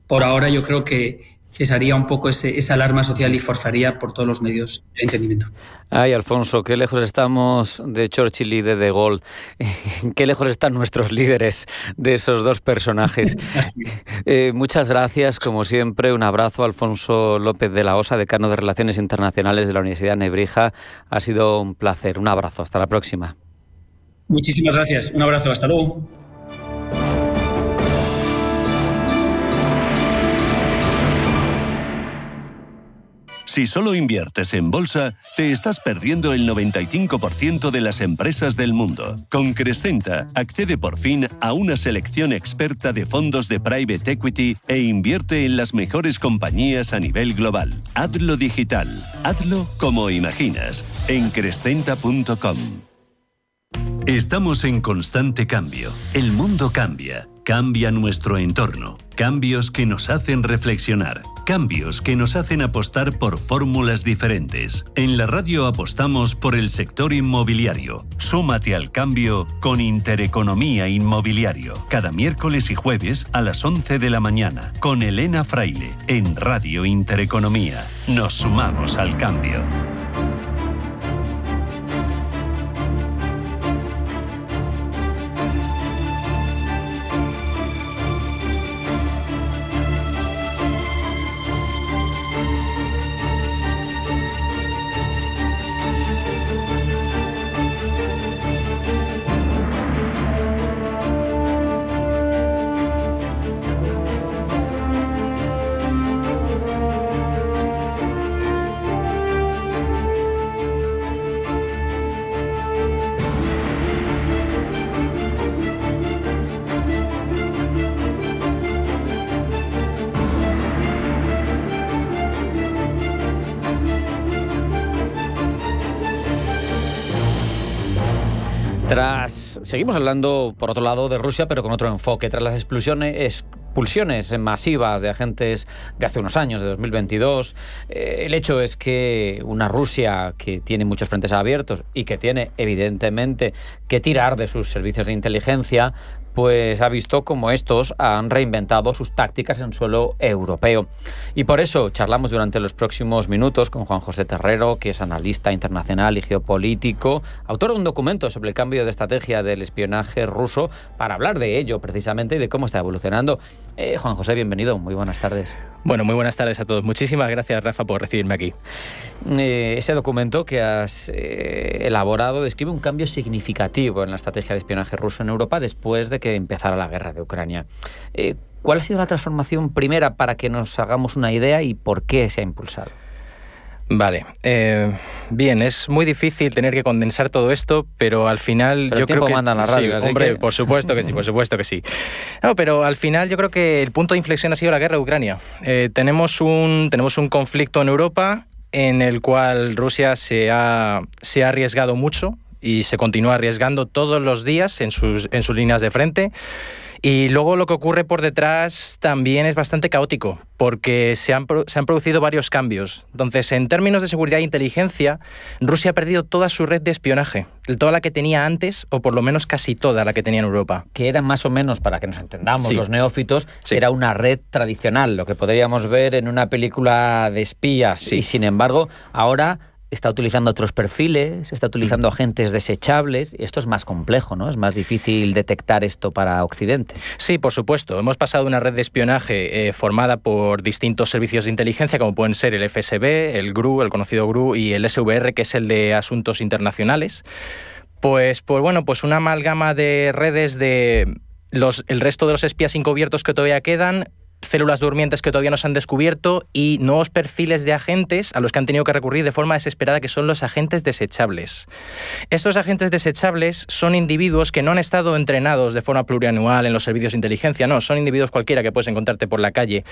por ahora yo creo que cesaría un poco esa alarma social y forzaría por todos los medios el entendimiento. Ay, Alfonso, qué lejos estamos de Churchill y de Gaulle. Qué lejos están nuestros líderes de esos dos personajes. Muchas gracias, como siempre. Un abrazo, Alfonso López de la Osa, decano de Relaciones Internacionales de la Universidad Nebrija. Ha sido un placer. Un abrazo. Hasta la próxima. Muchísimas gracias. Un abrazo. Hasta luego. Si solo inviertes en bolsa, te estás perdiendo el 95% de las empresas del mundo. Con Crescenta, accede por fin a una selección experta de fondos de private equity e invierte en las mejores compañías a nivel global. Hazlo digital. Hazlo como imaginas. En Crescenta.com. Estamos en constante cambio. El mundo cambia. Cambia nuestro entorno. Cambios que nos hacen reflexionar. Cambios que nos hacen apostar por fórmulas diferentes. En la radio apostamos por el sector inmobiliario. Súmate al cambio con Intereconomía Inmobiliario. Cada miércoles y jueves a las 11 de la mañana. Con Elena Fraile. En Radio Intereconomía. Nos sumamos al cambio. Seguimos hablando, por otro lado, de Rusia, pero con otro enfoque. Tras las expulsiones masivas de agentes de hace unos años, de 2022, el hecho es que una Rusia que tiene muchos frentes abiertos y que tiene, evidentemente, que tirar de sus servicios de inteligencia, pues ha visto cómo estos han reinventado sus tácticas en suelo europeo. Y por eso charlamos durante los próximos minutos con Juan José Terrero, que es analista internacional y geopolítico, autor de un documento sobre el cambio de estrategia del espionaje ruso, para hablar de ello precisamente y de cómo está evolucionando. Juan José, bienvenido, muy buenas tardes. Bueno, muy buenas tardes a todos. Muchísimas gracias, Rafa, por recibirme aquí. Ese documento que has elaborado describe un cambio significativo en la estrategia de espionaje ruso en Europa después de que empezara la guerra de Ucrania. ¿Cuál ha sido la transformación primera para que nos hagamos una idea y por qué se ha impulsado? Vale, bien, es muy difícil tener que condensar todo esto, pero al final pero yo creo que manda en la radio, sí, así hombre, que... por supuesto que sí, por supuesto que sí. No, pero al final yo creo que el punto de inflexión ha sido la guerra de Ucrania. Tenemos un conflicto en Europa en el cual Rusia se ha arriesgado mucho y se continúa arriesgando todos los días en sus líneas de frente. Y luego lo que ocurre por detrás también es bastante caótico, porque se han producido varios cambios. Entonces, en términos de seguridad e inteligencia, Rusia ha perdido toda su red de espionaje, toda la que tenía antes, o por lo menos casi toda la que tenía en Europa. Que era más o menos, para que nos entendamos, sí, los neófitos, sí, era una red tradicional, lo que podríamos ver en una película de espías. Sí. Y sin embargo, ahora está utilizando otros perfiles, está utilizando agentes desechables, y esto es más complejo, ¿no? Es más difícil detectar esto para Occidente. Sí, por supuesto. Hemos pasado de una red de espionaje formada por distintos servicios de inteligencia, como pueden ser el FSB, el GRU, el conocido GRU, y el SVR, que es el de Asuntos Internacionales. Pues una amalgama de redes de el resto de los espías encubiertos que todavía quedan, células durmientes que todavía no se han descubierto y nuevos perfiles de agentes a los que han tenido que recurrir de forma desesperada, que son los agentes desechables. Estos agentes desechables son individuos que no han estado entrenados de forma plurianual en los servicios de inteligencia, no, son individuos cualquiera que puedes encontrarte por la calle,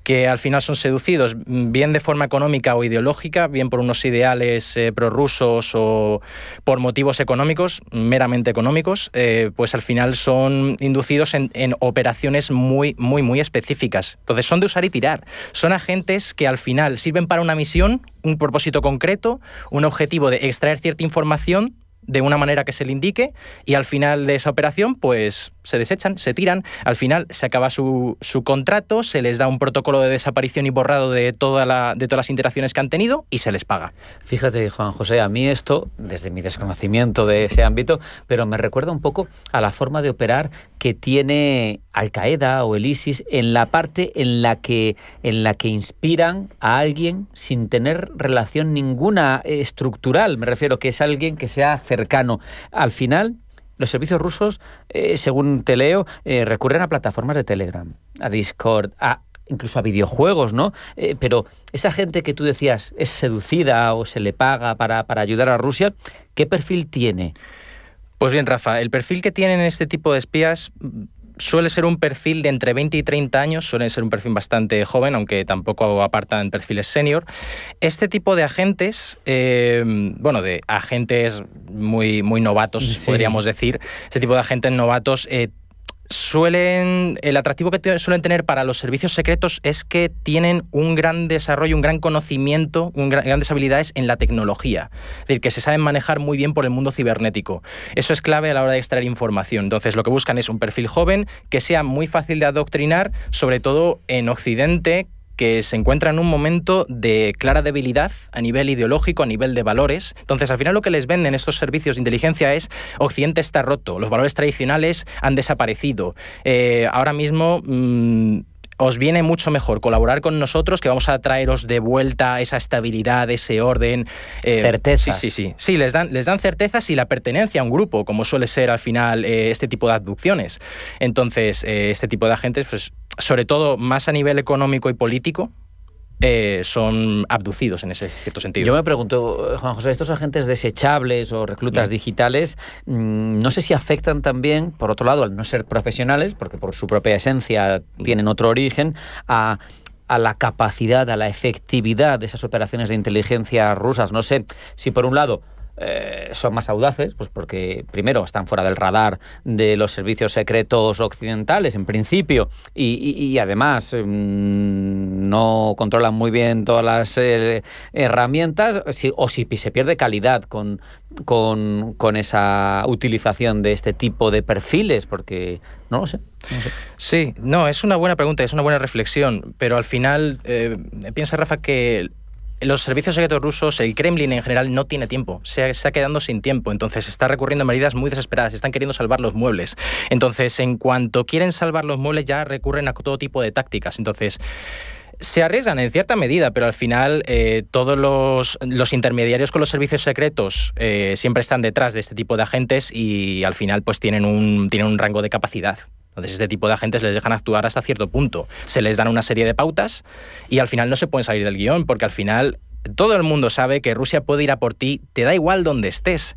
que al final son seducidos bien de forma económica o ideológica, bien por unos ideales prorrusos o por motivos económicos, meramente económicos, pues al final son inducidos en operaciones muy, muy, muy específicas. Entonces son de usar y tirar. Son agentes que al final sirven para una misión, un propósito concreto, un objetivo de extraer cierta información de una manera que se le indique, y al final de esa operación pues se desechan, se tiran, al final se acaba su contrato, se les da un protocolo de desaparición y borrado de todas las interacciones que han tenido y se les paga. Fíjate, Juan José, a mí esto, desde mi desconocimiento de ese ámbito, pero me recuerda un poco a la forma de operar que tiene Al-Qaeda o el ISIS en la parte en la que inspiran a alguien sin tener relación ninguna estructural. Me refiero que es alguien que sea cercano. Al final, los servicios rusos, según te leo, recurren a plataformas de Telegram, a Discord, incluso a videojuegos, ¿no? Pero esa gente que tú decías es seducida o se le paga para ayudar a Rusia, ¿qué perfil tiene? Pues bien, Rafa, el perfil que tienen este tipo de espías suele ser un perfil de entre 20 y 30 años, suele ser un perfil bastante joven, aunque tampoco apartan perfiles senior. Este tipo de agentes, de agentes muy, muy novatos, sí, podríamos decir, este tipo de agentes novatos el atractivo que suelen tener para los servicios secretos es que tienen un gran desarrollo, un gran conocimiento, grandes habilidades en la tecnología. Es decir, que se saben manejar muy bien por el mundo cibernético. Eso es clave a la hora de extraer información. Entonces, lo que buscan es un perfil joven, que sea muy fácil de adoctrinar, sobre todo en Occidente, que se encuentra en un momento de clara debilidad a nivel ideológico, a nivel de valores. Entonces, al final lo que les venden estos servicios de inteligencia es: Occidente está roto, los valores tradicionales han desaparecido. Ahora mismo os viene mucho mejor colaborar con nosotros, que vamos a traeros de vuelta esa estabilidad, ese orden. Certezas. Sí, les dan certezas y la pertenencia a un grupo, como suele ser al final este tipo de abducciones. Entonces, este tipo de agentes, pues sobre todo más a nivel económico y político, son abducidos en ese cierto sentido. Yo me pregunto, Juan José, estos agentes desechables o reclutas digitales, no sé si afectan también, por otro lado, al no ser profesionales, porque por su propia esencia tienen otro origen, a la capacidad, a la efectividad de esas operaciones de inteligencia rusas. No sé si por un lado son más audaces, pues porque primero están fuera del radar de los servicios secretos occidentales, en principio, y además no controlan muy bien todas las herramientas, o si se pierde calidad con esa utilización de este tipo de perfiles, porque no lo sé. Sí, no, es una buena pregunta, es una buena reflexión, pero al final piensa, Rafa, que los servicios secretos rusos, el Kremlin en general, no tiene tiempo, se está quedando sin tiempo, entonces está recurriendo a medidas muy desesperadas, están queriendo salvar los muebles. Entonces, en cuanto quieren salvar los muebles, ya recurren a todo tipo de tácticas. Entonces, se arriesgan en cierta medida, pero al final todos los intermediarios con los servicios secretos siempre están detrás de este tipo de agentes y al final pues tienen un rango de capacidad. Entonces, este tipo de agentes les dejan actuar hasta cierto punto. Se les dan una serie de pautas y al final no se pueden salir del guión, porque al final todo el mundo sabe que Rusia puede ir a por ti, te da igual donde estés.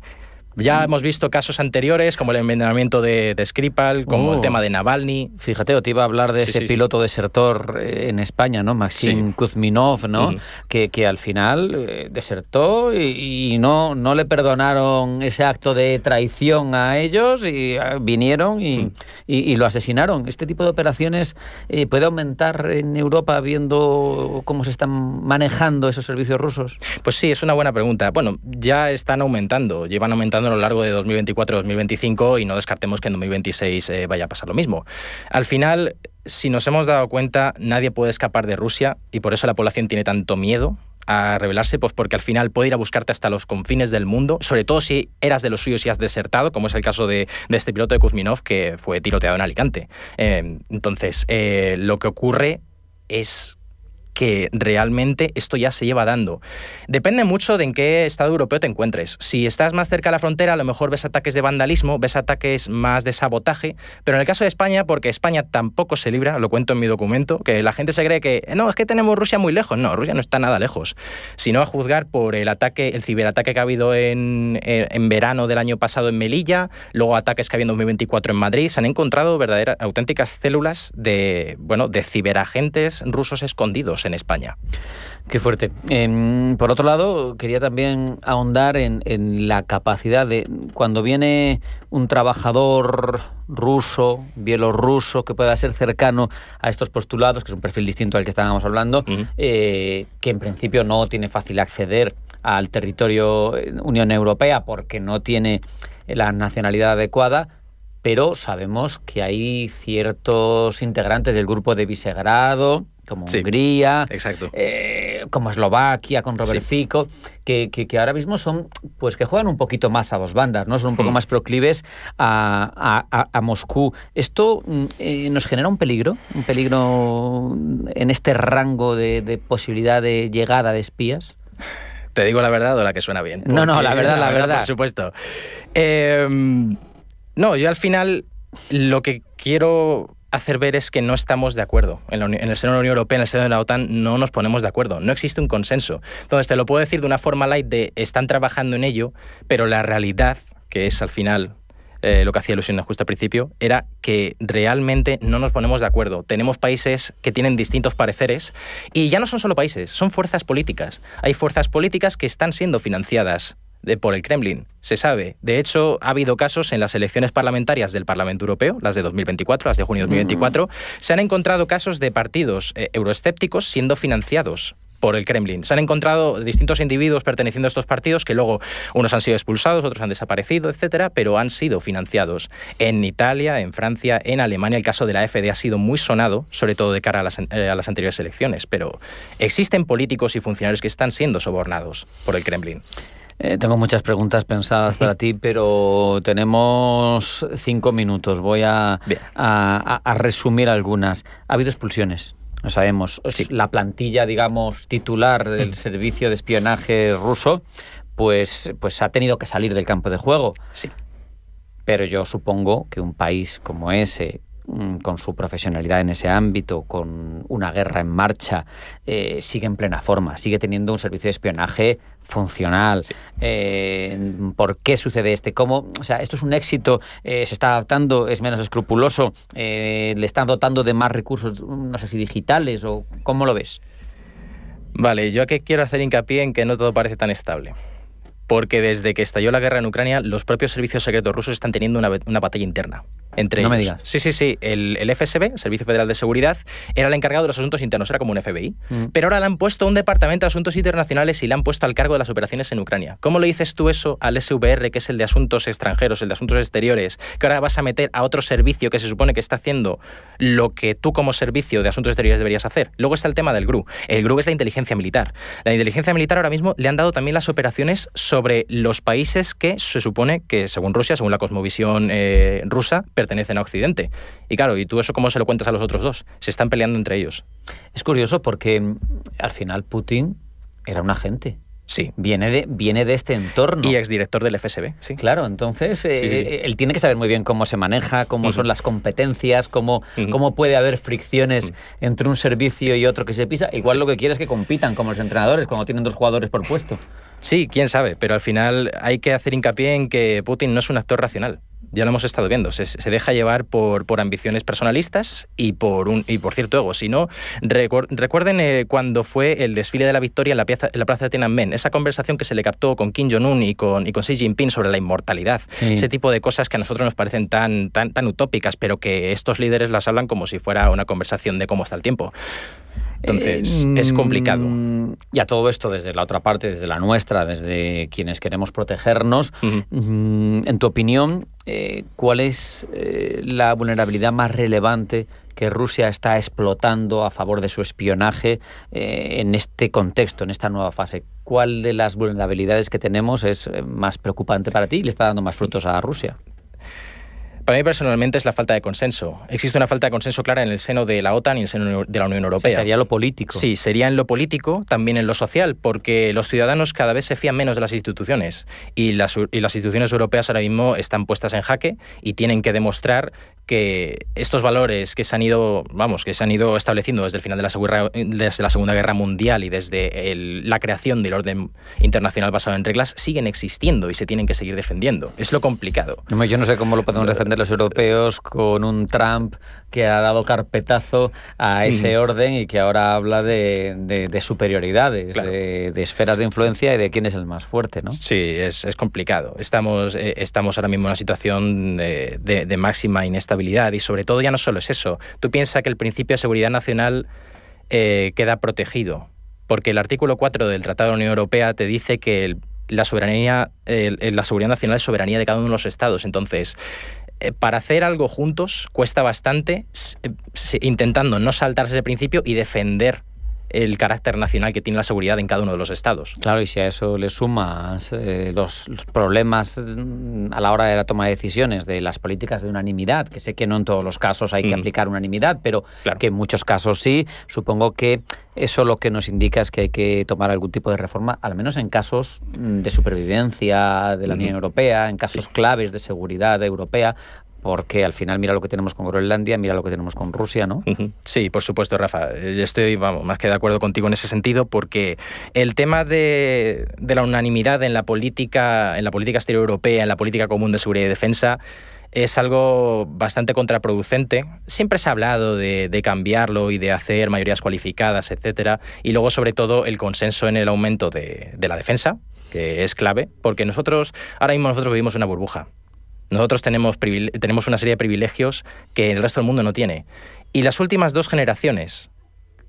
Ya hemos visto casos anteriores, como el envenenamiento de Skripal, como el tema de Navalny. Fíjate, te iba a hablar de ese piloto desertor en España, ¿no? Maxim Kuzminov, ¿no? Que al final desertó y no le perdonaron ese acto de traición a ellos y vinieron y lo asesinaron. Este tipo de operaciones puede aumentar en Europa viendo cómo se están manejando esos servicios rusos. Pues sí, es una buena pregunta. Bueno, ya están aumentando, llevan aumentando a lo largo de 2024-2025 y no descartemos que en 2026 vaya a pasar lo mismo. Al final, si nos hemos dado cuenta, nadie puede escapar de Rusia y por eso la población tiene tanto miedo a rebelarse, pues porque al final puede ir a buscarte hasta los confines del mundo, sobre todo si eras de los suyos y has desertado, como es el caso de este piloto de Kuzminov que fue tiroteado en Alicante. Entonces, lo que ocurre es que realmente esto ya se lleva dando. Depende mucho de en qué estado europeo te encuentres. Si estás más cerca de la frontera, a lo mejor ves ataques de vandalismo, ves ataques más de sabotaje, pero en el caso de España, porque España tampoco se libra, lo cuento en mi documento, que la gente se cree que no, es que tenemos Rusia muy lejos. No, Rusia no está nada lejos, sino a juzgar por el ciberataque que ha habido en verano del año pasado en Melilla, luego ataques que ha habido en 2024 en Madrid. Se han encontrado auténticas células de ciberagentes rusos escondidos en España. Qué fuerte. Por otro lado, quería también ahondar en la capacidad de, cuando viene un trabajador ruso, bielorruso, que pueda ser cercano a estos postulados, que es un perfil distinto al que estábamos hablando, que en principio no tiene fácil acceder al territorio Unión Europea porque no tiene la nacionalidad adecuada, pero sabemos que hay ciertos integrantes del grupo de Visegrado, como Hungría, como Eslovaquia, con Robert Fico, que ahora mismo son, pues que juegan un poquito más a dos bandas, ¿no? Son un poco más proclives a Moscú. ¿Esto nos genera un peligro en este rango de posibilidad de llegada de espías? ¿Te digo la verdad o la que suena bien? No, la verdad. Por supuesto. No, yo al final lo que quiero hacer ver es que no estamos de acuerdo. En el seno de la Unión Europea, en el seno de la OTAN, no nos ponemos de acuerdo. No existe un consenso. Entonces, te lo puedo decir de una forma light de están trabajando en ello, pero la realidad, que es al final lo que hacía ilusión justo al principio, era que realmente no nos ponemos de acuerdo. Tenemos países que tienen distintos pareceres y ya no son solo países, son fuerzas políticas. Hay fuerzas políticas que están siendo financiadas por el Kremlin, se sabe. De hecho, ha habido casos en las elecciones parlamentarias del Parlamento Europeo, las de 2024, las de junio de 2024, se han encontrado casos de partidos euroescépticos siendo financiados por el Kremlin. Se han encontrado distintos individuos perteneciendo a estos partidos que luego unos han sido expulsados, otros han desaparecido, etcétera, pero han sido financiados en Italia, en Francia, en Alemania. El caso de la AfD ha sido muy sonado, sobre todo de cara a las anteriores elecciones, pero existen políticos y funcionarios que están siendo sobornados por el Kremlin. Tengo muchas preguntas pensadas para ti, pero tenemos 5 minutos. Voy a resumir algunas. Ha habido expulsiones, lo sabemos. Sí. La plantilla, digamos, titular del servicio de espionaje ruso, pues ha tenido que salir del campo de juego. Sí. Pero yo supongo que un país como ese, con su profesionalidad en ese ámbito, con una guerra en marcha, sigue en plena forma, sigue teniendo un servicio de espionaje funcional. Sí. ¿Por qué sucede ¿Cómo? O sea, esto es un éxito, se está adaptando, es menos escrupuloso, le están dotando de más recursos, no sé si digitales, o ¿cómo lo ves? Vale, yo aquí quiero hacer hincapié en que no todo parece tan estable. porque desde que estalló la guerra en Ucrania, los propios servicios secretos rusos están teniendo una batalla interna entre ellos. No me digas. Sí. El FSB, el Servicio Federal de Seguridad, era el encargado de los asuntos internos, era como un FBI. Pero ahora le han puesto un departamento de asuntos internacionales y le han puesto al cargo de las operaciones en Ucrania. ¿Cómo le dices tú eso al SVR, que es el de asuntos extranjeros, el de asuntos exteriores, que ahora vas a meter a otro servicio que se supone que está haciendo lo que tú como servicio de asuntos exteriores deberías hacer? Luego está el tema del GRU. El GRU es la inteligencia militar. La inteligencia militar ahora mismo le han dado también las operaciones sobre los países que se supone que, según Rusia, según la cosmovisión rusa, pertenecen a Occidente. Y claro, ¿y tú eso cómo se lo cuentas a los otros dos? Se están peleando entre ellos. Es curioso porque al final Putin era un agente. Sí. Viene de este entorno. Y exdirector del FSB, sí. Claro, entonces él tiene que saber muy bien cómo se maneja, cómo son las competencias, cómo puede haber fricciones entre un servicio y otro que se pisa. Igual lo que quiere es que compitan como los entrenadores cuando tienen 2 jugadores por puesto. Sí, quién sabe, pero al final hay que hacer hincapié en que Putin no es un actor racional. Ya lo hemos estado viendo, se deja llevar por ambiciones personalistas y por cierto ego. Si no, recuerden cuando fue el desfile de la victoria en la plaza de Tiananmen, esa conversación que se le captó con Kim Jong-un y con Xi Jinping sobre la inmortalidad, ese tipo de cosas que a nosotros nos parecen tan utópicas, pero que estos líderes las hablan como si fuera una conversación de cómo está el tiempo. Entonces, es complicado. Y a todo esto, desde la otra parte, desde la nuestra, desde quienes queremos protegernos, en tu opinión, ¿cuál es la vulnerabilidad más relevante que Rusia está explotando a favor de su espionaje en este contexto, en esta nueva fase? ¿Cuál de las vulnerabilidades que tenemos es más preocupante para ti y le está dando más frutos a Rusia? Para mí personalmente es la falta de consenso. Existe una falta de consenso clara en el seno de la OTAN y en el seno de la Unión Europea. Sería lo político. Sí, sería en lo político, también en lo social, porque los ciudadanos cada vez se fían menos de las instituciones y las instituciones europeas ahora mismo están puestas en jaque y tienen que demostrar que estos valores que se han ido estableciendo desde el final desde la Segunda Guerra Mundial y desde la creación del orden internacional basado en reglas siguen existiendo y se tienen que seguir defendiendo. Es lo complicado. Yo no sé cómo lo podemos defender los europeos con un Trump que ha dado carpetazo a ese orden y que ahora habla de superioridades, claro, de esferas de influencia y de quién es el más fuerte, ¿no? Sí, es complicado. Estamos ahora mismo en una situación de máxima inestabilidad y sobre todo ya no solo es eso. Tú piensas que el principio de seguridad nacional queda protegido porque el artículo 4 del Tratado de la Unión Europea te dice que la seguridad nacional es soberanía de cada uno de los estados. Entonces, para hacer algo juntos cuesta bastante, intentando no saltarse ese principio y defender el carácter nacional que tiene la seguridad en cada uno de los estados. Claro, y si a eso le sumas los problemas a la hora de la toma de decisiones de las políticas de unanimidad, que sé que no en todos los casos hay que aplicar unanimidad, pero claro, que en muchos casos sí, supongo que eso lo que nos indica es que hay que tomar algún tipo de reforma, al menos en casos de supervivencia de la Unión Europea, en casos claves de seguridad europea, porque al final mira lo que tenemos con Groenlandia, mira lo que tenemos con Rusia, ¿no? Sí, por supuesto, Rafa. Yo estoy más que de acuerdo contigo en ese sentido, porque el tema de la unanimidad en la política exterior europea, en la política común de seguridad y defensa, es algo bastante contraproducente. Siempre se ha hablado de cambiarlo y de hacer mayorías cualificadas, etcétera, y luego sobre todo el consenso en el aumento de la defensa, que es clave, porque ahora mismo nosotros vivimos una burbuja. Nosotros tenemos una serie de privilegios que el resto del mundo no tiene. Y las últimas 2 generaciones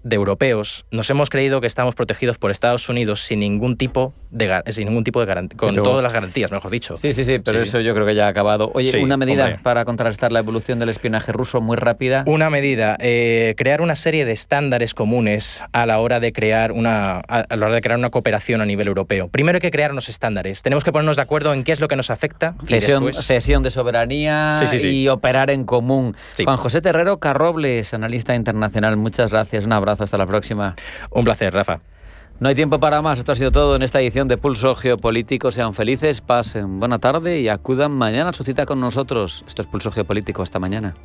de europeos nos hemos creído que estamos protegidos por Estados Unidos sin ningún tipo de garantía, con todas las garantías, mejor dicho. Sí, pero eso yo creo que ya ha acabado. Oye, una medida para contrarrestar la evolución del espionaje ruso muy rápida. Una medida, crear una serie de estándares comunes a la hora de crear una cooperación a nivel europeo. Primero hay que crear unos estándares. Tenemos que ponernos de acuerdo en qué es lo que nos afecta. Cesión de soberanía y operar en común. Sí. Juan José Terrero Carrobles, analista internacional, muchas gracias. Un abrazo, hasta la próxima. Un placer, Rafa. No hay tiempo para más. Esto ha sido todo en esta edición de Pulso Geopolítico. Sean felices, pasen buena tarde y acudan mañana a su cita con nosotros. Esto es Pulso Geopolítico. Hasta mañana.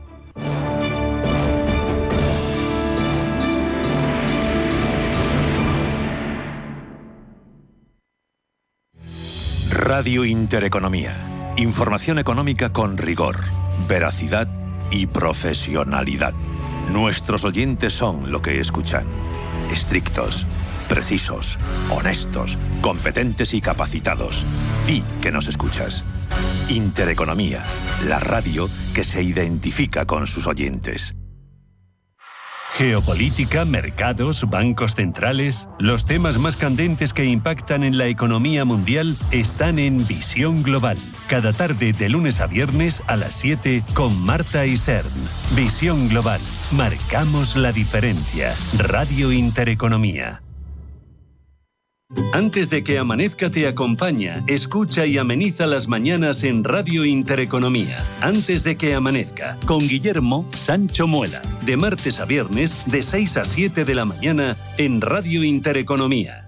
Radio Intereconomía. Información económica con rigor, veracidad y profesionalidad. Nuestros oyentes son lo que escuchan. Estrictos, Precisos, honestos, competentes y capacitados. Di que nos escuchas. Intereconomía, la radio que se identifica con sus oyentes. Geopolítica, mercados, bancos centrales, los temas más candentes que impactan en la economía mundial están en Visión Global. Cada tarde de lunes a viernes a las 7 con Marta Isern. Visión Global. Marcamos la diferencia. Radio Intereconomía. Antes de que amanezca te acompaña, escucha y ameniza las mañanas en Radio Intereconomía. Antes de que amanezca, con Guillermo Sancho Muela. De martes a viernes, de 6 a 7 de la mañana, en Radio Intereconomía.